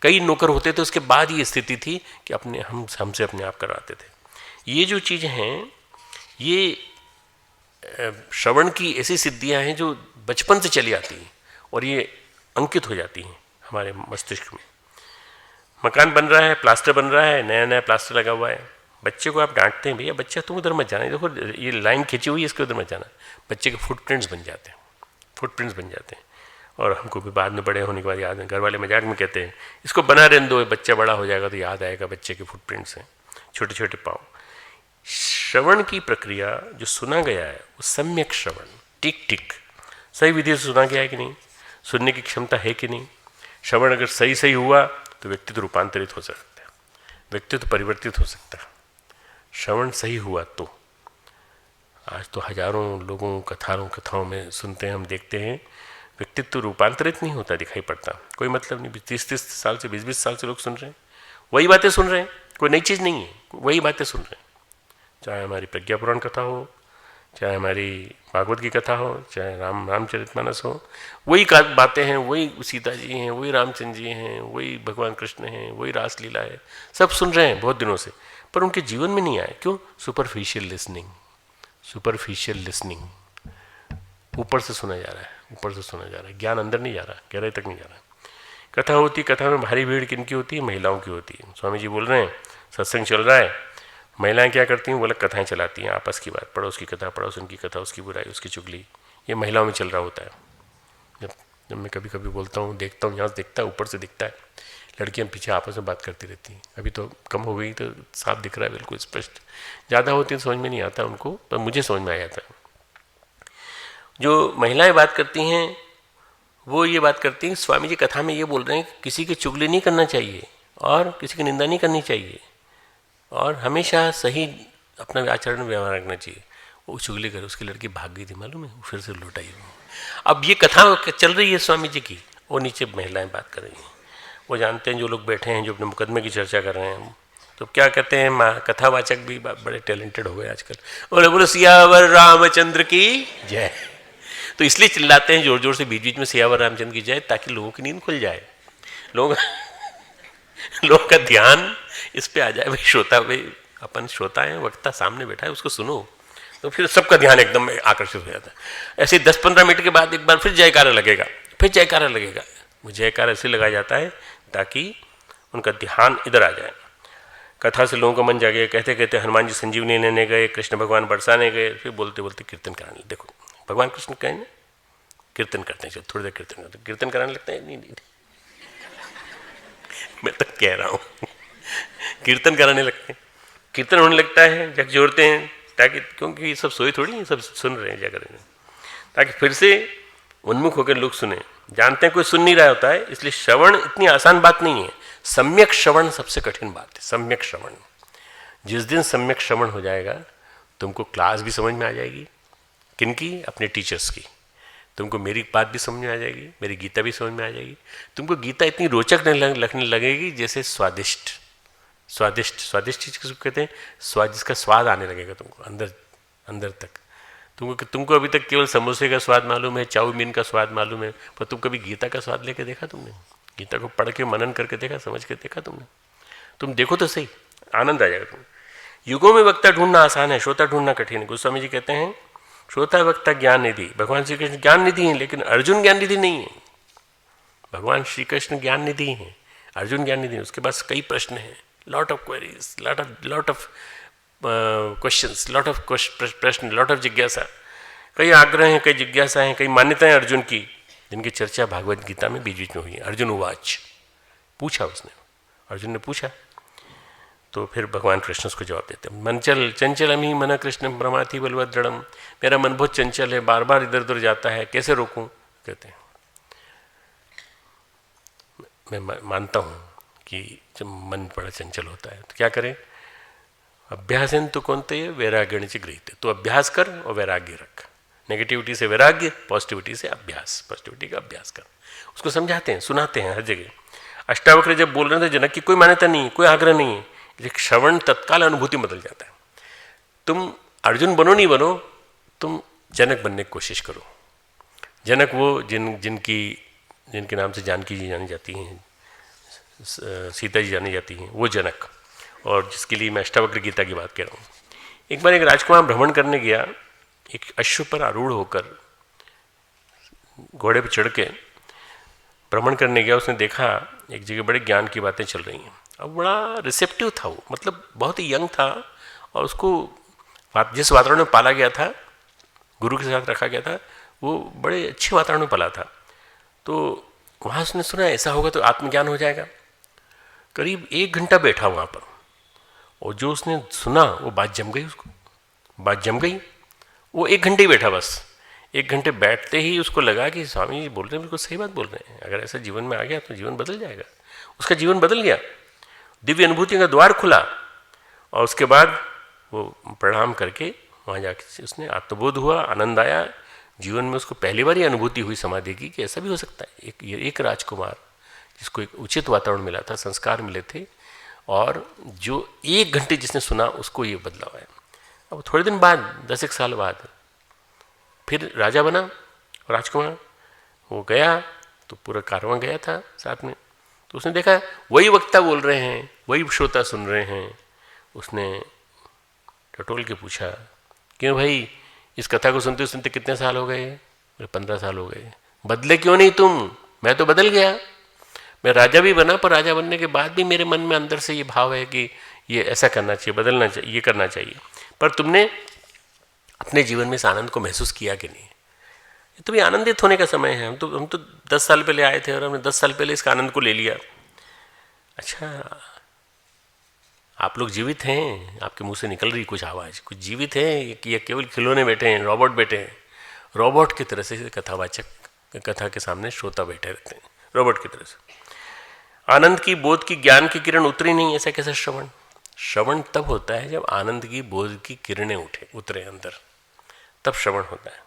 कई नौकर होते थे उसके बाद ये स्थिति थी कि हमसे अपने आप करवाते थे। ये जो चीज़ें हैं ये श्रवण की ऐसी सिद्धियां हैं जो बचपन से चली आती हैं और ये अंकित हो जाती हैं हमारे मस्तिष्क में। मकान बन रहा है, प्लास्टर बन रहा है, नया नया प्लास्टर लगा हुआ है, बच्चे को आप डांटते हैं, भैया बच्चा तुम उधर मत जाना, देखो ये लाइन खींची हुई है इसके उधर मत जाना। बच्चे के फुटप्रिंट्स बन जाते हैं, फुटप्रिंट्स बन जाते हैं। और हमको भी बाद में बड़े होने के बाद याद है, घर वाले मजाक में कहते हैं इसको बना रहने दो, बच्चा बड़ा हो जाएगा तो याद आएगा बच्चे के फुटप्रिंट्स हैं, छोटे छोटे पाँव। श्रवण की प्रक्रिया जो सुना गया है वो सम्यक श्रवण, टिक टिक सही विधि से सुना गया है कि नहीं, सुनने की क्षमता है कि नहीं। श्रवण अगर सही सही हुआ तो व्यक्तित्व रूपांतरित हो सकता है, व्यक्तित्व परिवर्तित हो सकता है। श्रवण सही हुआ तो आज तो हजारों लोगों कथाओं में सुनते हैं, हम देखते हैं व्यक्तित्व रूपांतरित नहीं होता दिखाई पड़ता। कोई मतलब नहीं, 30-30 साल से 20-20 साल से लोग सुन रहे हैं, वही बातें सुन रहे हैं, कोई नई चीज़ नहीं है, वही बातें सुन रहे हैं। चाहे हमारी प्रज्ञा पुराण कथा हो, चाहे हमारी भागवत की कथा हो, चाहे रामचरितमानस हो, वही बातें हैं, वही सीता जी हैं, वही रामचंद्र जी हैं, वही भगवान कृष्ण हैं, वही रासलीला है, सब सुन रहे हैं बहुत दिनों से, पर उनके जीवन में नहीं आए। क्यों? सुपरफिशियल लिसनिंग, सुपरफिशियल लिसनिंग, ऊपर से सुना जा रहा है, ऊपर से सुना जा रहा है, ज्ञान अंदर नहीं जा रहा, गहराई तक नहीं जा रहा। कथा होती, कथा में भारी भीड़ किनकी होती है? महिलाओं की होती है। स्वामी जी बोल रहे हैं सत्संग चल रहा है, महिलाएं क्या करती हैं? वो अलग कथाएं चलाती हैं, आपस की बात, पड़ोस की कथा, पड़ोसन की कथा, उसकी बुराई, उसकी चुगली, ये महिलाओं में चल रहा होता है। जब मैं कभी कभी बोलता हूँ, देखता हूँ, यहाँ से दिखता है, ऊपर से दिखता है, लड़कियाँ पीछे आपस में बात करती रहती हैं। अभी तो कम हो गई तो साफ दिख रहा है, बिल्कुल स्पष्ट। ज़्यादा होती है तो समझ में नहीं आता उनको, पर मुझे समझ में आ जाता है। जो महिलाएं बात करती हैं वो ये बात करती हैं, स्वामी जी कथा में ये बोल रहे हैं कि किसी की चुगली नहीं करना चाहिए और किसी की निंदा नहीं करनी चाहिए और हमेशा सही अपना आचरण व्यवहार रखना चाहिए। वो चुगली करे, उसकी लड़की भाग गई थी मालूम है, वो फिर से लौट आई। अब ये कथा चल रही है स्वामी जी की, वो नीचे महिलाएं बात कर रही हैं, वो जानते हैं जो लोग बैठे हैं जो अपने मुकदमे की चर्चा कर रहे हैं, तो क्या कहते हैं, कथावाचक भी बड़े टैलेंटेड हो गए आजकल, और बोलो सियावर रामचंद्र की जय। तो इसलिए चिल्लाते हैं जोर जोर से बीच बीच में सियावर रामचंद्र की जय, ताकि लोगों की नींद खुल जाए, लोगों का ध्यान इस पे आ जाए। भाई श्रोता, भाई अपन श्रोता है, वक्ता सामने बैठा है, उसको सुनो, तो फिर सबका ध्यान एकदम आकर्षित हो जाता है। ऐसे 10-15 मिनट के बाद एक बार फिर जयकारा लगेगा, फिर जयकारा लगेगा। वो जयकारा इसलिए लगाया जाता है ताकि उनका ध्यान इधर आ जाए। कथा से लोगों का मन जागे, कहते कहते हनुमान जी संजीवनी लेने गए, कृष्ण भगवान बरसाने गए, फिर बोलते बोलते कीर्तन कराने। देखो भगवान कृष्ण कहें कीर्तन करते हैं, थोड़ी देर कीर्तन करते, कीर्तन कराने लगते हैं। नहीं, मैं तो कह रहा हूँ कीर्तन कराने लगते हैं, कीर्तन होने लगता है, जग जोड़ते हैं, ताकि क्योंकि सब सोए थोड़ी हैं, सब सुन रहे हैं जाकर, ताकि फिर से उन्मुख होकर लोग सुने। जानते हैं कोई सुन नहीं रहा होता है, इसलिए श्रवण इतनी आसान बात नहीं है। सम्यक श्रवण सबसे कठिन बात है। सम्यक श्रवण, जिस दिन सम्यक श्रवण हो जाएगा तुमको क्लास भी समझ में आ जाएगी, किनकी? अपने टीचर्स की। तुमको मेरी बात भी समझ में आ जाएगी, मेरी गीता भी समझ में आ जाएगी। तुमको गीता इतनी रोचक लगने लगेगी जैसे स्वादिष्ट। स्वादिष्ट, स्वादिष्ट चीज किसको कहते हैं? स्वाद, जिसका स्वाद आने लगेगा तुमको अंदर तक। तुमको अभी तक केवल समोसे का स्वाद मालूम है, चाउमीन का स्वाद मालूम है, पर तुम कभी गीता का स्वाद लेके देखा तुमने? गीता को पढ़ के मनन करके देखा, समझ के देखा तुमने? तुम देखो तो सही, आनंद आ जाएगा तुम्हें। युगों में वक्ता ढूंढना आसान है, श्रोता ढूंढना कठिन है। गोस्वामी जी कहते हैं श्रोता वक्ता ज्ञान निधि। भगवान श्री कृष्ण ज्ञान निधि हैं, लेकिन अर्जुन ज्ञान निधि नहीं है। भगवान श्री कृष्ण ज्ञान निधि हैं, अर्जुन ज्ञान निधि। उसके पास कई प्रश्न हैं, lot of queries, lot of questions, lot of प्रश्न, लॉट ऑफ जिज्ञासा। कई आग्रह हैं, कई जिज्ञासा हैं, कई मान्यताएं अर्जुन की, जिनकी चर्चा भागवत गीता में बीच बीच में हुई है। अर्जुन उवाच, पूछा उसने, अर्जुन ने पूछा, तो फिर भगवान कृष्ण उसको जवाब देते हैं, मन चंचल अमी मन कृष्ण प्रमाथि बलवद्रढ़म। मेरा मन बहुत चंचल है, बार बार इधर उधर जाता है, कैसे रोकूं? कहते हैं मैं मानता हूं कि जब मन बड़ा चंचल होता है तो क्या करें? अभ्यासन तो कौनते वैराग्य गृहीत। तो अभ्यास कर और वैराग्य रख। नेगेटिविटी से वैराग्य, पॉजिटिविटी से अभ्यास, पॉजिटिविटी का अभ्यास कर। उसको समझाते हैं, सुनाते हैं हर जगह। अष्टावक्र जब बोल रहे थे जनक की कोई मान्यता नहीं, कोई आग्रह नहीं है, लेकिन श्रवण तत्काल अनुभूति में बदल जाता है। तुम अर्जुन बनो नहीं बनो, तुम जनक बनने की कोशिश करो। जनक वो जिनके नाम से जानकी जी जानी जाती हैं, सीता जी जानी जाती हैं, वो जनक, और जिसके लिए मैं अष्टावक्र गीता की बात कह रहा हूँ। एक बार एक राजकुमार भ्रमण करने गया, एक अश्व पर आरूढ़ होकर घोड़े पर चढ़ के भ्रमण करने गया। उसने देखा एक जगह बड़े ज्ञान की बातें चल रही हैं। अब बड़ा रिसेप्टिव था वो, मतलब बहुत ही यंग था, और उसको जिस वातावरण में पाला गया था, गुरु के साथ रखा गया था, वो बड़े अच्छे वातावरण में पला था। तो वहाँ उसने सुना ऐसा होगा तो आत्मज्ञान हो जाएगा। करीब 1 घंटा बैठा वहाँ पर, और जो उसने सुना वो बात जम गई, उसको बात जम गई। वो 1 घंटे ही बैठा, बस 1 घंटे बैठते ही उसको लगा कि स्वामी जी बोल रहे हैं, बिल्कुल सही बात बोल रहे हैं। अगर ऐसा जीवन में आ गया तो जीवन बदल जाएगा। उसका जीवन बदल गया, दिव्य अनुभूति का द्वार खुला, और उसके बाद वो प्रणाम करके वहाँ जाके उसने आत्मबोध हुआ, आनंद आया। जीवन में उसको पहली बार ही अनुभूति हुई समाधि की कि ऐसा भी हो सकता है। एक राजकुमार जिसको एक उचित वातावरण मिला था, संस्कार मिले थे, और जो 1 घंटे जिसने सुना उसको ये बदलाव है। अब थोड़े दिन बाद, 10 साल बाद फिर राजा बना राजकुमार। वो गया तो पूरा कारवां गया था साथ में, तो उसने देखा वही वक्ता बोल रहे हैं, वही श्रोता सुन रहे हैं। उसने टटोल के पूछा, क्यों भाई, इस कथा को सुनते सुनते कितने साल हो गए? 15 साल हो गए। बदले क्यों नहीं तुम? मैं तो बदल गया, मैं राजा भी बना, पर राजा बनने के बाद भी मेरे मन में अंदर से ये भाव है कि ये ऐसा करना चाहिए, बदलना चाहिए, ये करना चाहिए। पर तुमने अपने जीवन में इस आनंद को महसूस किया कि नहीं? ये तो भी आनंदित होने का समय है। हम तो 10 साल पहले आए थे और हमने 10 साल पहले इसका आनंद को ले लिया। अच्छा, आप लोग जीवित हैं? आपके मुंह से निकल रही कुछ आवाज़, कुछ जीवित है कि केवल खिलौने बैठे हैं, रोबोट बैठे हैं? रोबोट की तरह से कथावाचक कथा के सामने श्रोता बैठे रहते हैं, रोबोट की तरह से। आनंद की, बोध की, ज्ञान की किरण उतरी नहीं, ऐसा कैसे श्रवण? श्रवण तब होता है जब आनंद की, बोध की किरणें उतरे अंदर, तब श्रवण होता है।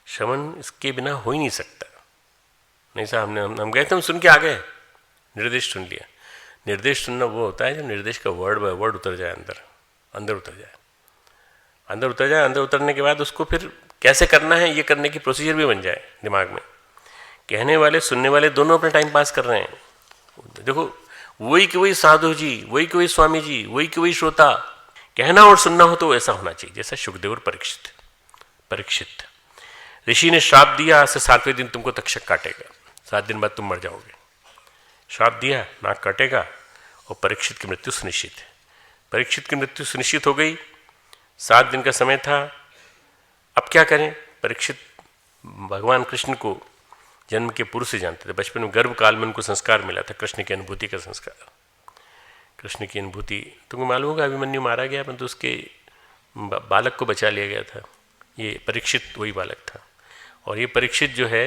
श्रवण इसके बिना हो ही नहीं सकता। नहीं साहब, हम गए थे, हम सुन के आ गए, निर्देश सुन लिया। निर्देश सुनना वो होता है जब निर्देश का वर्ड बाय वर्ड उतर जाए, अंदर उतर जाए। अंदर उतरने के बाद उसको फिर कैसे करना है, ये करने की प्रोसीजर भी बन जाए दिमाग में। कहने वाले सुनने वाले दोनों अपने टाइम पास कर रहे हैं। देखो, वही कि वही साधु जी, वही कि वही स्वामी जी, वही कि वही श्रोता। कहना और सुनना हो तो ऐसा होना चाहिए जैसा सुखदेव और परीक्षित ऋषि ने श्राप दिया, आज से 7वें दिन तुमको तक्षक काटेगा, 7 दिन बाद तुम मर जाओगे। श्राप दिया, नाक काटेगा, और परीक्षित की मृत्यु सुनिश्चित है। परीक्षित की मृत्यु सुनिश्चित हो गई, 7 दिन का समय था। अब क्या करें? परीक्षित भगवान कृष्ण को जन्म के पूर्व से जानते थे, बचपन में गर्भ काल में उनको संस्कार मिला था, कृष्ण की अनुभूति का संस्कार। कृष्ण की अनुभूति तुमको मालूम होगा, अभिमन्यु मारा गया, परंतु उसके बालक को बचा लिया गया था। ये परीक्षित वही बालक था। और ये परीक्षित जो है,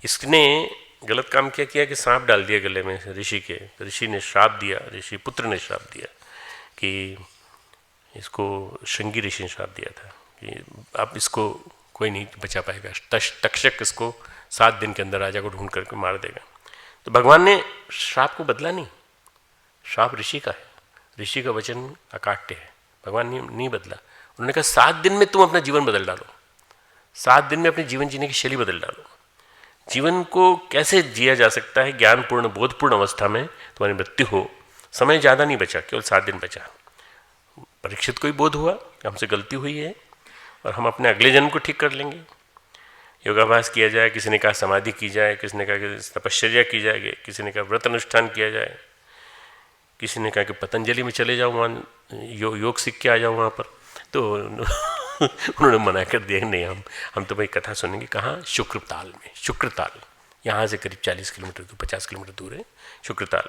इसने गलत काम क्या किया कि सांप डाल दिया गले में ऋषि के। ऋषि ने श्राप दिया, ऋषि पुत्र ने श्राप दिया कि इसको, श्रृंगी ऋषि ने श्राप दिया था कि अब इसको कोई नहीं बचा पाएगा, तक्षक इसको 7 दिन के अंदर राजा को ढूंढ करके मार देगा। तो भगवान ने श्राप को बदला नहीं, श्राप ऋषि का है, ऋषि का वचन अकाट्य है, भगवान ने नहीं बदला। उन्होंने कहा 7 दिन में तुम अपना जीवन बदल डालो, 7 दिन में अपने जीवन जीने की शैली बदल डालो। जीवन को कैसे जिया जा सकता है? ज्ञानपूर्ण, बोधपूर्ण अवस्था में तुम्हारी मृत्यु हो, समय ज़्यादा नहीं बचा, केवल 7 दिन बचा। परीक्षित को ही बोध हुआ कि हमसे गलती हुई है और हम अपने अगले जन्म को ठीक कर लेंगे। योगाभ्यास किया जाए, किसी ने कहा समाधि की जाए, किसी ने कहा कि तपश्चर्या की जाए, किसी ने कहा व्रत अनुष्ठान किया जाए, किसी ने कहा कि पतंजलि में चले जाओ, वहाँ योग सीख के आ जाओ वहाँ पर। तो उन्होंने मना कर दिया, नहीं, हम तो भाई कथा सुनेंगे। कहाँ? शुक्रताल में। शुक्रताल यहाँ से करीब 40 किलोमीटर दूर, 50 किलोमीटर दूर है शुक्रताल।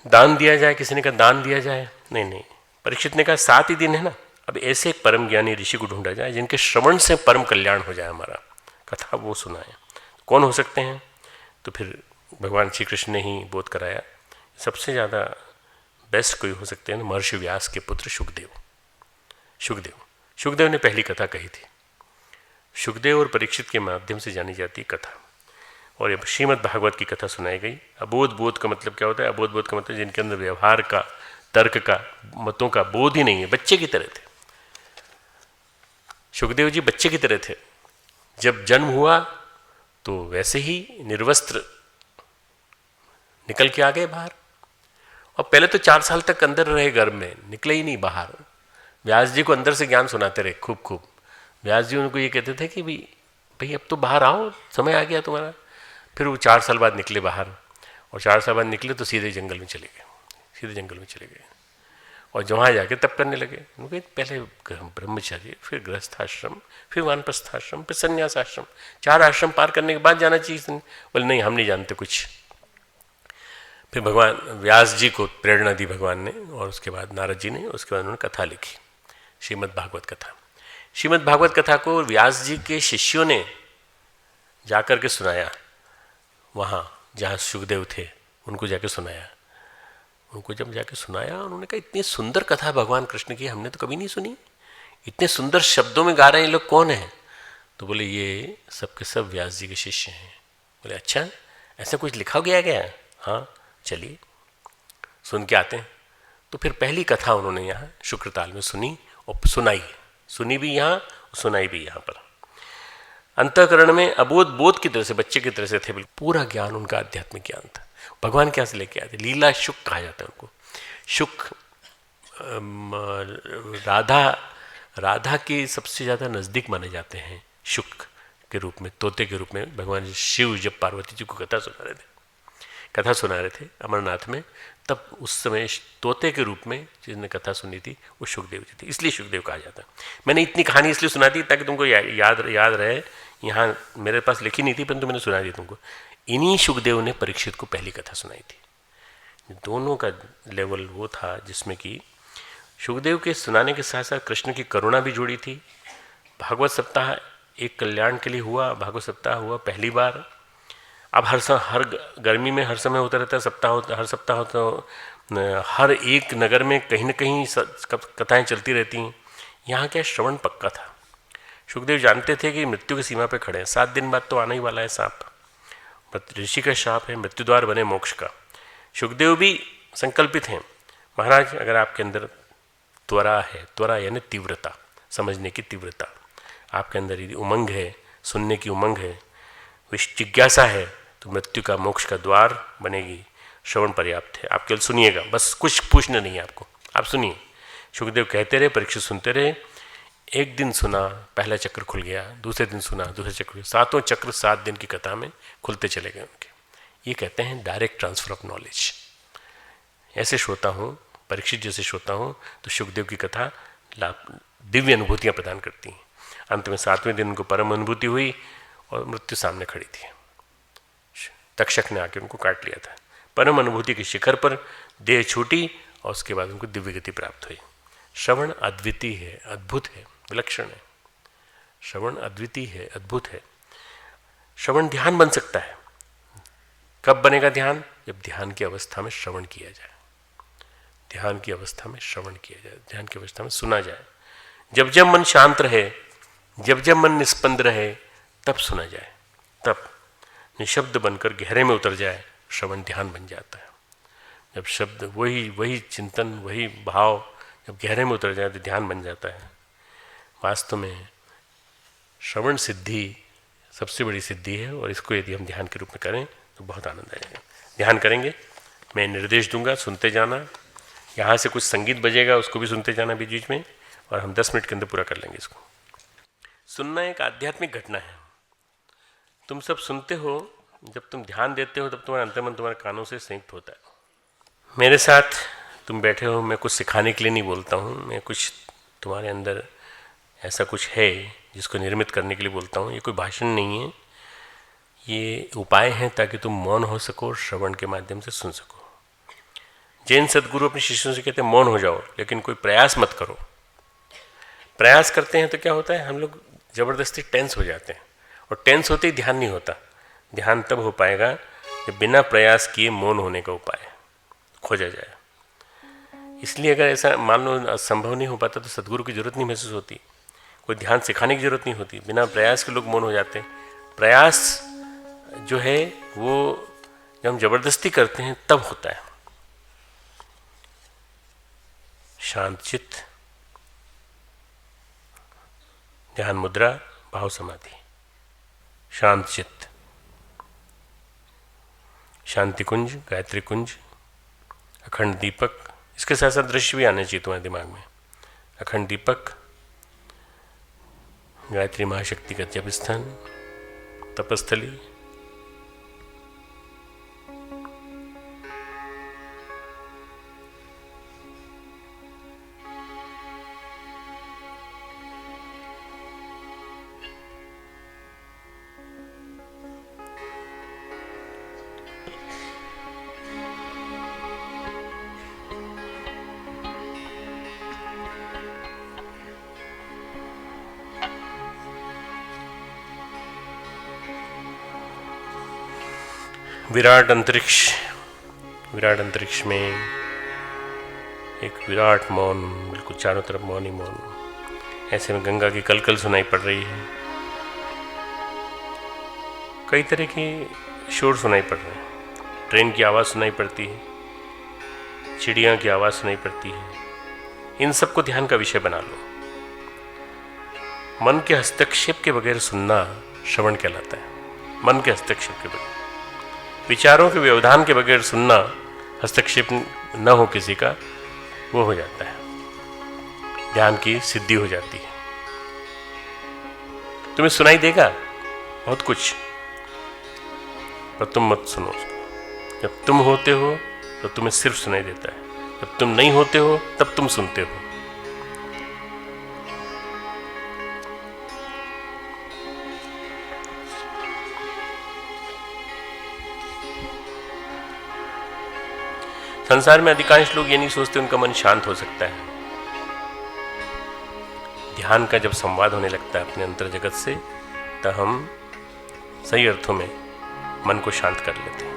दान दिया जाए, किसी ने कहा दान दिया जाए, नहीं। परीक्षित ने कहा 7 ही दिन है ना, अब ऐसे एक परम ज्ञानी ऋषि को ढूंढा जाए जिनके श्रवण से परम कल्याण हो जाए हमारा। कथा वो सुनाए। कौन हो सकते हैं? तो फिर भगवान श्री कृष्ण ने ही बोध कराया, सबसे ज़्यादा बेस्ट कोई हो सकते हैं महर्षि व्यास के पुत्र सुखदेव ने पहली कथा कही थी। सुखदेव और परीक्षित के माध्यम से जानी जाती कथा। और ये श्रीमद् भागवत की कथा सुनाई गई। अबोध बोध का मतलब क्या होता है? अबोध बोध का मतलब जिनके अंदर व्यवहार का, तर्क का, मतों का बोध ही नहीं है, बच्चे की तरह थे। सुखदेव जी बच्चे की तरह थे। जब जन्म हुआ तो वैसे ही निर्वस्त्र निकल के आ गए बाहर, और पहले तो 4 साल तक अंदर रहे गर्भ में, निकले ही नहीं बाहर। व्यास जी को अंदर से ज्ञान सुनाते रहे खूब खूब। व्यास जी उनको ये कहते थे कि भाई अब तो बाहर आओ, समय आ गया तुम्हारा। फिर वो 4 साल बाद निकले बाहर, और 4 साल बाद निकले तो सीधे जंगल में चले गए, सीधे जंगल में चले गए, और जहाँ जाके तप करने लगे। उनके पहले ब्रह्मचर्य, फिर गृहस्थाश्रम, फिर वानप्रस्थाश्रम, फिर संन्यासाश्रम, 4 आश्रम पार करने के बाद जाना चाहिए। बोले नहीं, हम नहीं जानते कुछ। फिर भगवान व्यास जी को प्रेरणा दी भगवान ने, और उसके बाद नारद जी ने, उसके बाद उन्होंने कथा लिखी, श्रीमद् भागवत कथा। श्रीमद् भागवत कथा को व्यास जी के शिष्यों ने जाकर के सुनाया, वहाँ जहाँ सुखदेव थे उनको जाके सुनाया। उनको जब जाके सुनाया, उन्होंने कहा इतनी सुंदर कथा भगवान कृष्ण की हमने तो कभी नहीं सुनी, इतने सुंदर शब्दों में गा रहे हैं, ये लोग कौन हैं? तो बोले ये सब के सब व्यास जी के शिष्य हैं। बोले अच्छा, ऐसा कुछ लिखा गया है? हाँ, चलिए सुन के आते हैं। तो फिर पहली कथा उन्होंने यहाँ शुक्रताल में सुनी और सुनाई, सुनी भी यहाँ, सुनाई भी यहाँ पर। अंतःकरण में अबोध बोध की तरह से, बच्चे की तरह से थे, बिल्कुल पूरा ज्ञान उनका आध्यात्मिक ज्ञान था। भगवान क्या से लेके आए थे? लीला शुक कहा जाता है उनको। शुक राधा के सबसे ज़्यादा नज़दीक माने जाते हैं, शुक के रूप में, तोते के रूप में। भगवान शिव जब पार्वती जी को कथा सुना रहे थे अमरनाथ में, तब उस समय तोते के रूप में जिसने कथा सुनी थी वो सुखदेव जी थे, इसलिए सुखदेव कहा जाता है। मैंने इतनी कहानी इसलिए सुना दी ताकि तुमको याद रहे। यहाँ मेरे पास लिखी नहीं थी, परंतु मैंने सुना दी तुमको। इन्हीं सुखदेव ने परीक्षित को पहली कथा सुनाई थी। दोनों का लेवल वो था जिसमें कि सुखदेव के सुनाने के साथ साथ कृष्ण की करुणा भी जुड़ी थी। भागवत सप्ताह एक कल्याण के लिए हुआ, भागवत सप्ताह हुआ पहली बार। अब हर गर्मी में हर समय होता रहता है सप्ताह, हर सप्ताह होता, हर एक नगर में कहीं न कहीं कथाएं चलती रहती हैं। यहाँ क्या श्रवण पक्का था। सुखदेव जानते थे कि मृत्यु की सीमा पे खड़े हैं, 7 दिन बाद तो आना ही वाला है सांप, ऋषि का शाप है, मृत्यु द्वार बने मोक्ष का। सुखदेव भी संकल्पित हैं, महाराज अगर आपके अंदर त्वरा है, त्वरा यानी तीव्रता, समझने की तीव्रता, आपके अंदर यदि उमंग है, सुनने की उमंग है, जिज्ञासा है, तो मृत्यु का मोक्ष का द्वार बनेगी। श्रवण पर्याप्त है, आप केवल सुनिएगा, बस कुछ पूछना नहीं है आपको, आप सुनिए। सुखदेव कहते रहे, परीक्षित सुनते रहे। एक दिन सुना, पहला चक्र खुल गया, दूसरे दिन सुना, दूसरे चक्र, 7वां चक्र 7 दिन की कथा में खुलते चले गए उनके। ये कहते हैं डायरेक्ट ट्रांसफर ऑफ नॉलेज। ऐसे श्रोता हूँ, परीक्षित जैसे श्रोता हूँ, तो सुखदेव की कथा दिव्य अनुभूतियाँ प्रदान करती हैं। अंत में 7वें दिन उनको परम अनुभूति हुई और मृत्यु सामने खड़ी थी। तक्षक ने आके उनको काट लिया था। परम अनुभूति के शिखर पर देह छूटी और उसके बाद उनको दिव्य गति प्राप्त हुई। श्रवण अद्वितीय है, अद्भुत है, विलक्षण है। श्रवण अद्वितीय है, अद्भुत है। श्रवण ध्यान बन सकता है। कब बनेगा ध्यान? जब ध्यान की अवस्था में श्रवण किया जाए, ध्यान की अवस्था में श्रवण किया जाए, ध्यान की अवस्था में सुना जाए। जब जब मन शांत रहे, जब जब मन निस्पंद रहे, तब सुना जाए, तब निशब्द बनकर गहरे में उतर जाए, श्रवण ध्यान बन जाता है। जब शब्द वही चिंतन, वही भाव जब गहरे में उतर जाए तो ध्यान बन जाता है। वास्तव में श्रवण सिद्धि सबसे बड़ी सिद्धि है, और इसको यदि हम ध्यान के रूप में करें तो बहुत आनंद आएगा। ध्यान करेंगे, मैं निर्देश दूंगा, सुनते जाना। यहाँ से कुछ संगीत बजेगा, उसको भी सुनते जाना बीच बीच में, और हम 10 मिनट के अंदर पूरा कर लेंगे इसको। सुनना एक आध्यात्मिक घटना है। तुम सब सुनते हो, जब तुम ध्यान देते हो तब तुम्हारा अंतर्मन तुम्हारे कानों से संयुक्त होता है। मेरे साथ तुम बैठे हो, मैं कुछ सिखाने के लिए नहीं बोलता हूँ, मैं कुछ तुम्हारे अंदर ऐसा कुछ है जिसको निर्मित करने के लिए बोलता हूँ। ये कोई भाषण नहीं है, ये उपाय हैं ताकि तुम मौन हो सको और श्रवण के माध्यम से सुन सको। जैन सदगुरु अपने शिष्यों से कहते हैं मौन हो जाओ, लेकिन कोई प्रयास मत करो। प्रयास करते हैं तो क्या होता है, हम लोग ज़बरदस्ती टेंस हो जाते हैं, और टेंस होते ही ध्यान नहीं होता। ध्यान तब हो पाएगा जब बिना प्रयास किए मौन होने का उपाय खोजा जाए। इसलिए अगर ऐसा मान लो संभव नहीं हो पाता तो सदगुरु की जरूरत नहीं महसूस होती, कोई ध्यान सिखाने की जरूरत नहीं होती। बिना प्रयास के लोग मौन हो जाते हैं। प्रयास जो है वो जब हम जबरदस्ती करते हैं तब होता है। शांत चित्त, ध्यान मुद्रा, भाव समाधि। शांत चित्त, शांति कुंज, गायत्री कुंज, अखंड दीपक, इसके साथ साथ दृश्य भी आने चाहिए तुम्हारे दिमाग में। अखंड दीपक, गायत्री महाशक्ति का जप स्थान, तपस्थली, विराट अंतरिक्ष। विराट अंतरिक्ष में एक विराट मौन, बिल्कुल चारों तरफ मौन ही मौन। ऐसे में गंगा की कलकल सुनाई पड़ रही है, कई तरह के शोर सुनाई पड़ रहे हैं। ट्रेन की आवाज़ सुनाई पड़ती है, चिड़िया की आवाज़ सुनाई पड़ती है। इन सब को ध्यान का विषय बना लो। मन के हस्तक्षेप के बगैर सुनना श्रवण कहलाता है। मन के हस्तक्षेप के बगैर, विचारों के व्यवधान के बगैर सुनना, हस्तक्षेप न हो किसी का, वो हो जाता है, ध्यान की सिद्धि हो जाती है। तुम्हें सुनाई देगा बहुत कुछ, पर तुम मत सुनो उसको। जब तुम होते हो तो तुम्हें सिर्फ सुनाई देता है, जब तुम नहीं होते हो तब तुम सुनते हो। संसार में अधिकांश लोग ये नहीं सोचते उनका मन शांत हो सकता है। ध्यान का जब संवाद होने लगता है अपने अंतर जगत से, तब हम सही अर्थों में मन को शांत कर लेते हैं।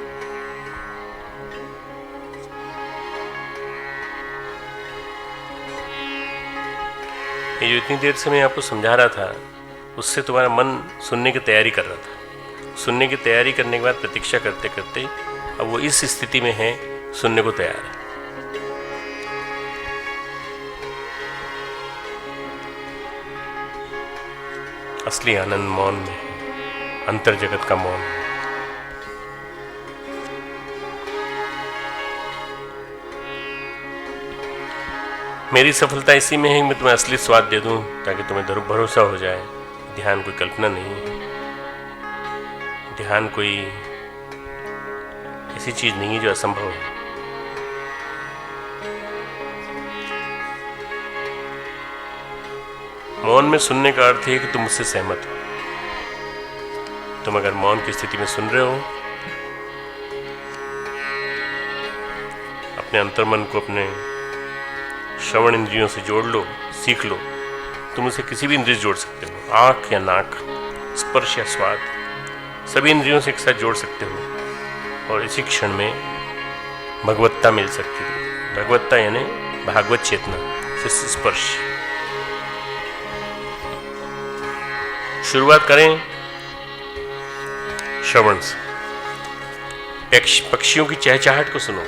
ये जो इतनी देर से मैं आपको समझा रहा था, उससे तुम्हारा मन सुनने की तैयारी कर रहा था। सुनने की तैयारी करने के बाद प्रतीक्षा करते करते अब वो इस स्थिति में है, सुनने को तैयार है। असली आनंद मौन में है, अंतर जगत का मौन। मेरी सफलता इसी में है कि मैं तुम्हें असली स्वाद दे दूं, ताकि तुम्हें भरोसा हो जाए। ध्यान कोई कल्पना नहीं है, ध्यान कोई ऐसी चीज नहीं है जो असंभव है। मौन में सुनने का अर्थ है कि तुम मुझसे सहमत हो। तुम अगर मौन की स्थिति में सुन रहे हो, अपने अंतर्मन को अपने श्रवण इंद्रियों से जोड़ लो, सीख लो। तुम उसे किसी भी इंद्रिय से जोड़ सकते हो, आंख या नाक, स्पर्श या स्वाद, सभी इंद्रियों से एक साथ जोड़ सकते हो और इसी क्षण में भगवत्ता मिल सकती है। भगवत्ता यानी भागवत चेतना से स्पर्श। शुरुआत करें श्रवण से। पक्षियों की चहचहाहट को सुनो,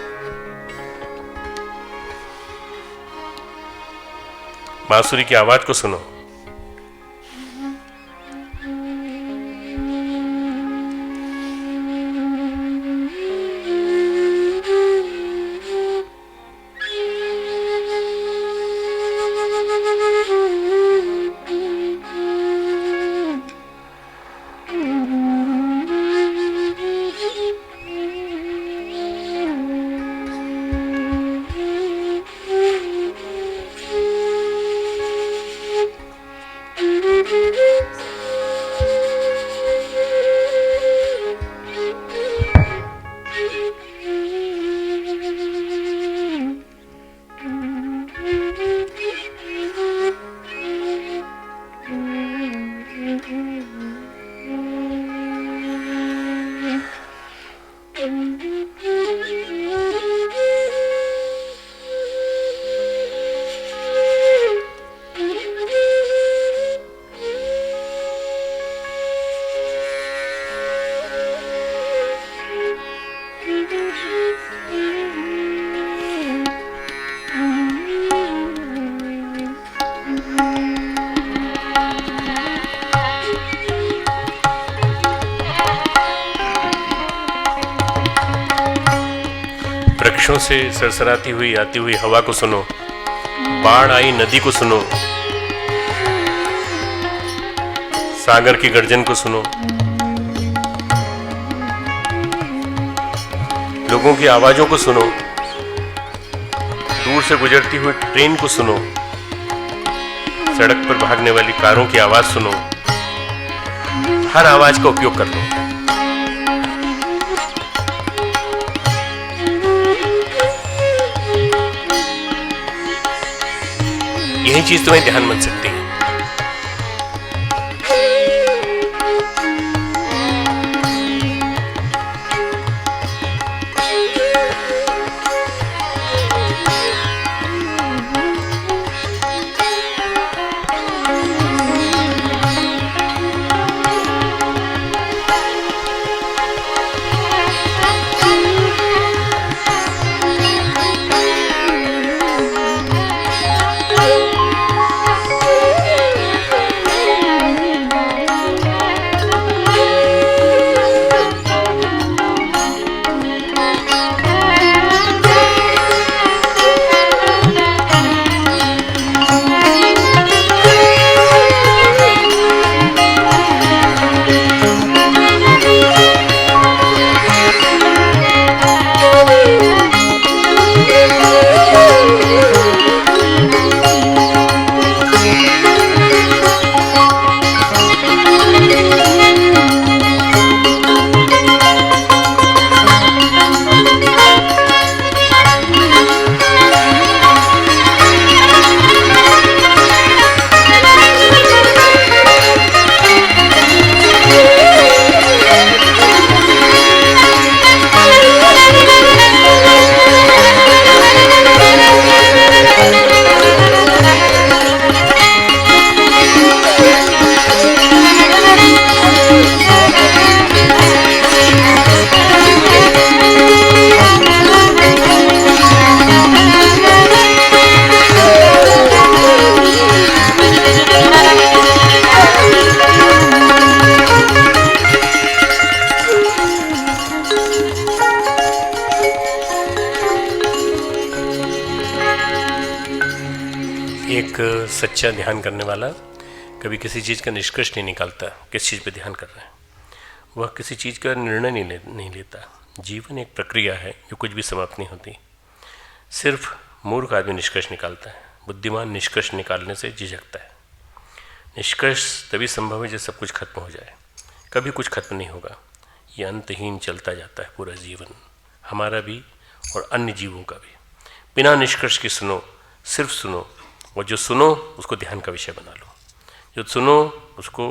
बांसुरी की आवाज को सुनो, वृक्षों से सरसराती हुई आती हुई हवा को सुनो, बाढ़ आई नदी को सुनो, सागर की गर्जन को सुनो, लोगों की आवाजों को सुनो, दूर से गुजरती हुई ट्रेन को सुनो, सड़क पर भागने वाली कारों की आवाज सुनो। हर आवाज का उपयोग कर लो। यही चीज तुम्हें ध्यान बन सकती है। सच्चा ध्यान करने वाला कभी किसी चीज़ का निष्कर्ष नहीं निकालता किस चीज़ पे ध्यान कर रहा है। वह किसी चीज़ का निर्णय नहीं लेता। जीवन एक प्रक्रिया है जो कुछ भी समाप्त नहीं होती। सिर्फ मूर्ख आदमी निष्कर्ष निकालता है, बुद्धिमान निष्कर्ष निकालने से झिझकता है। निष्कर्ष तभी संभव है जब सब कुछ खत्म हो जाए। कभी कुछ खत्म नहीं होगा, ये अंतहीन चलता जाता है पूरा जीवन, हमारा भी और अन्य जीवों का भी। बिना निष्कर्ष के सुनो, सिर्फ सुनो, और जो सुनो उसको ध्यान का विषय बना लो। जो सुनो उसको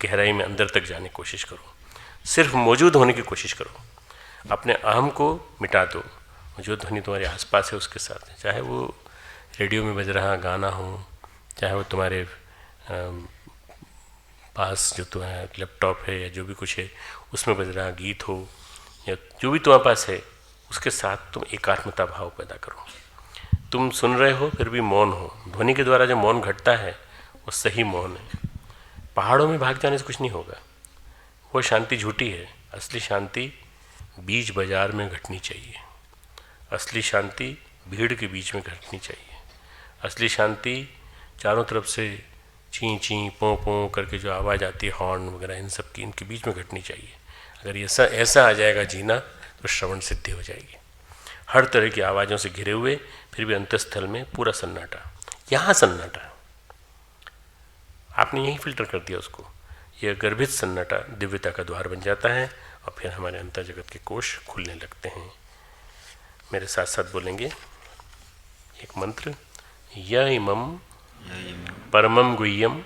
गहराई में अंदर तक जाने की कोशिश करो। सिर्फ मौजूद होने की कोशिश करो। अपने अहम को मिटा दो। जो ध्वनि तुम्हारे आसपास है उसके साथ है, चाहे वो रेडियो में बज रहा गाना हो, चाहे वो तुम्हारे पास जो तुम्हारा लैपटॉप है या जो भी कुछ है उसमें बज रहा गीत हो, या जो भी तुम्हारे पास है उसके साथ तुम एकात्मता भाव पैदा करो। तुम सुन रहे हो फिर भी मौन हो। ध्वनि के द्वारा जो मौन घटता है वो सही मौन है। पहाड़ों में भाग जाने से कुछ नहीं होगा, वो शांति झूठी है। असली शांति बीच बाजार में घटनी चाहिए। असली शांति भीड़ के बीच में घटनी चाहिए। असली शांति चारों तरफ से ची ची पों पों करके जो आवाज़ आती है हॉर्न वगैरह इन सब की, इनके बीच में घटनी चाहिए। अगर ऐसा आ जाएगा जीना तो श्रवण सिद्धि हो जाएगी। हर तरह की आवाज़ों से घिरे हुए फिर भी अंतस्थल में पूरा सन्नाटा। यहाँ सन्नाटा आपने यही फिल्टर कर दिया उसको। यह गर्भित सन्नाटा दिव्यता का द्वार बन जाता है और फिर हमारे अंतर जगत के कोश खुलने लगते हैं। मेरे साथ साथ बोलेंगे एक मंत्र। य इमं परमं गुह्यं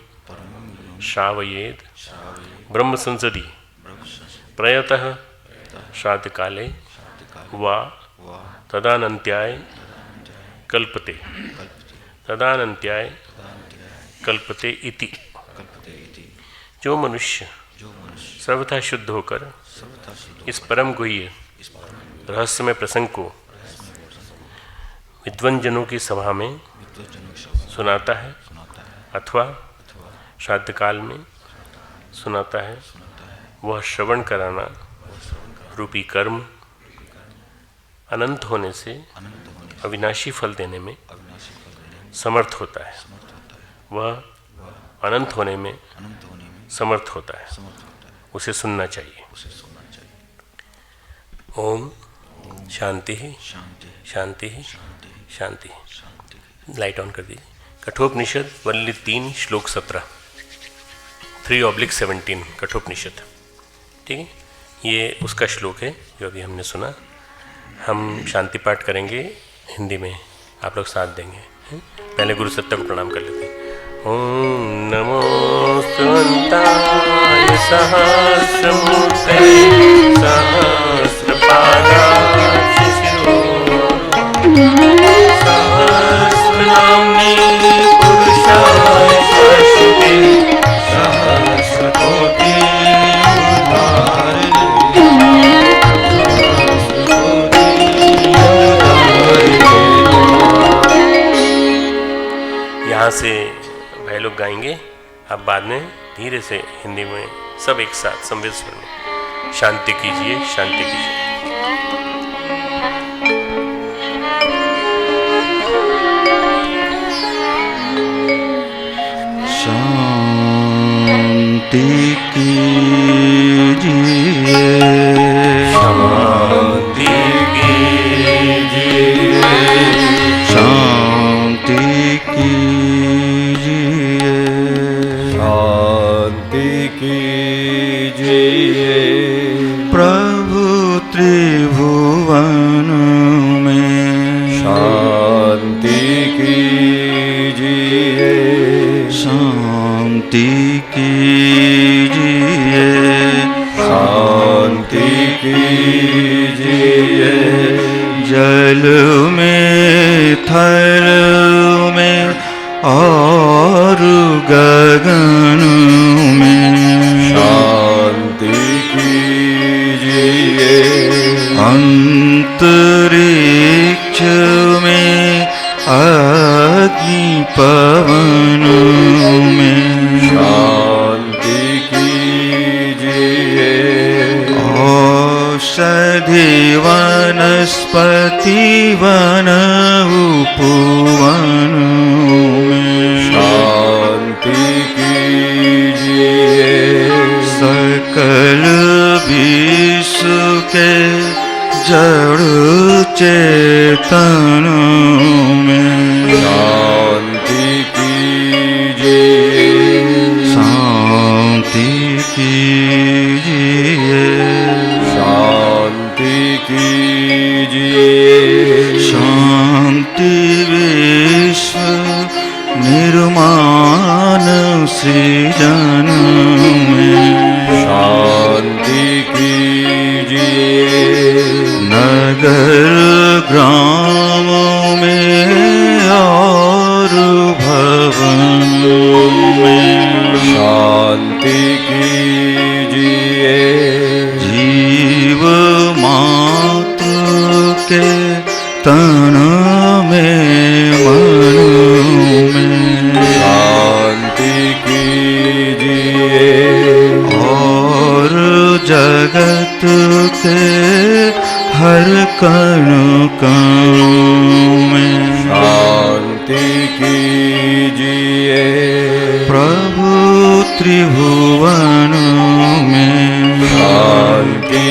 श्रावयेद ब्रह्म संसदि प्रयतः श्राद्ध काले वा तदानन्त्याय कल्पते तदानन्त्याय कल्पते इति। जो मनुष्य सर्वथा शुद्ध होकर इस परम गुह्य रहस्यमय प्रसंग को विद्वंजनों की सभा में सुनाता है अथवा श्राद्ध काल में सुनाता है, वह श्रवण कराना रूपी कर्म अनंत होने से अविनाशी फल देने में समर्थ होता है, वह अनंत होने में समर्थ होता है, उसे सुनना चाहिए। ओम शांति शांति शांति। लाइट ऑन कर दीजिए। कठोपनिषद वल्ली 3 श्लोक 17, 3/17 कठोपनिषद। ठीक है, ये उसका श्लोक है जो अभी हमने सुना। हम शांति पाठ करेंगे हिंदी में, आप लोग साथ देंगे। पहले गुरु सत्ता को प्रणाम कर लेते हैं। ओम नमोस्तुन्ताय सहस्रमूर्ते सहस्रपादाय सहस्रनाम्नि पुरुषाय शाश्वते सहस्रकोटि यहाँ से भाई लोग गाएंगे, आप बाद में धीरे से हिंदी में सब एक साथ संवेद स्वर में शांति कीजिए शांति कीजिए। शांति कीजिए शांति कीजिए शांति कीजिए शांति कीजिए। प्रभु त्रिभुवन में शांति कीजिए शांति कीजिए शांति कीजिए। जल में थल में और गगन में शांति कीजिए। अंतरिक्ष में अग्नि पवन में शांति कीजिए। औषधि वनस्पति वन उपवन में शांति कीजिए। सकल विश्व के जड़ चेतन में शांति कीजिए। शांति कीजिए शांति कीजिए। शांति विश्व निर्माण सृजन में शांति कीजिए। नगर ग्राम में और भवन में शांति कीजिए। जीव मात्र के तन में मन में शांति कीजिए। और जगत के हर कण कण में शांति कीजिए। प्रभु त्रिभुवन में शांति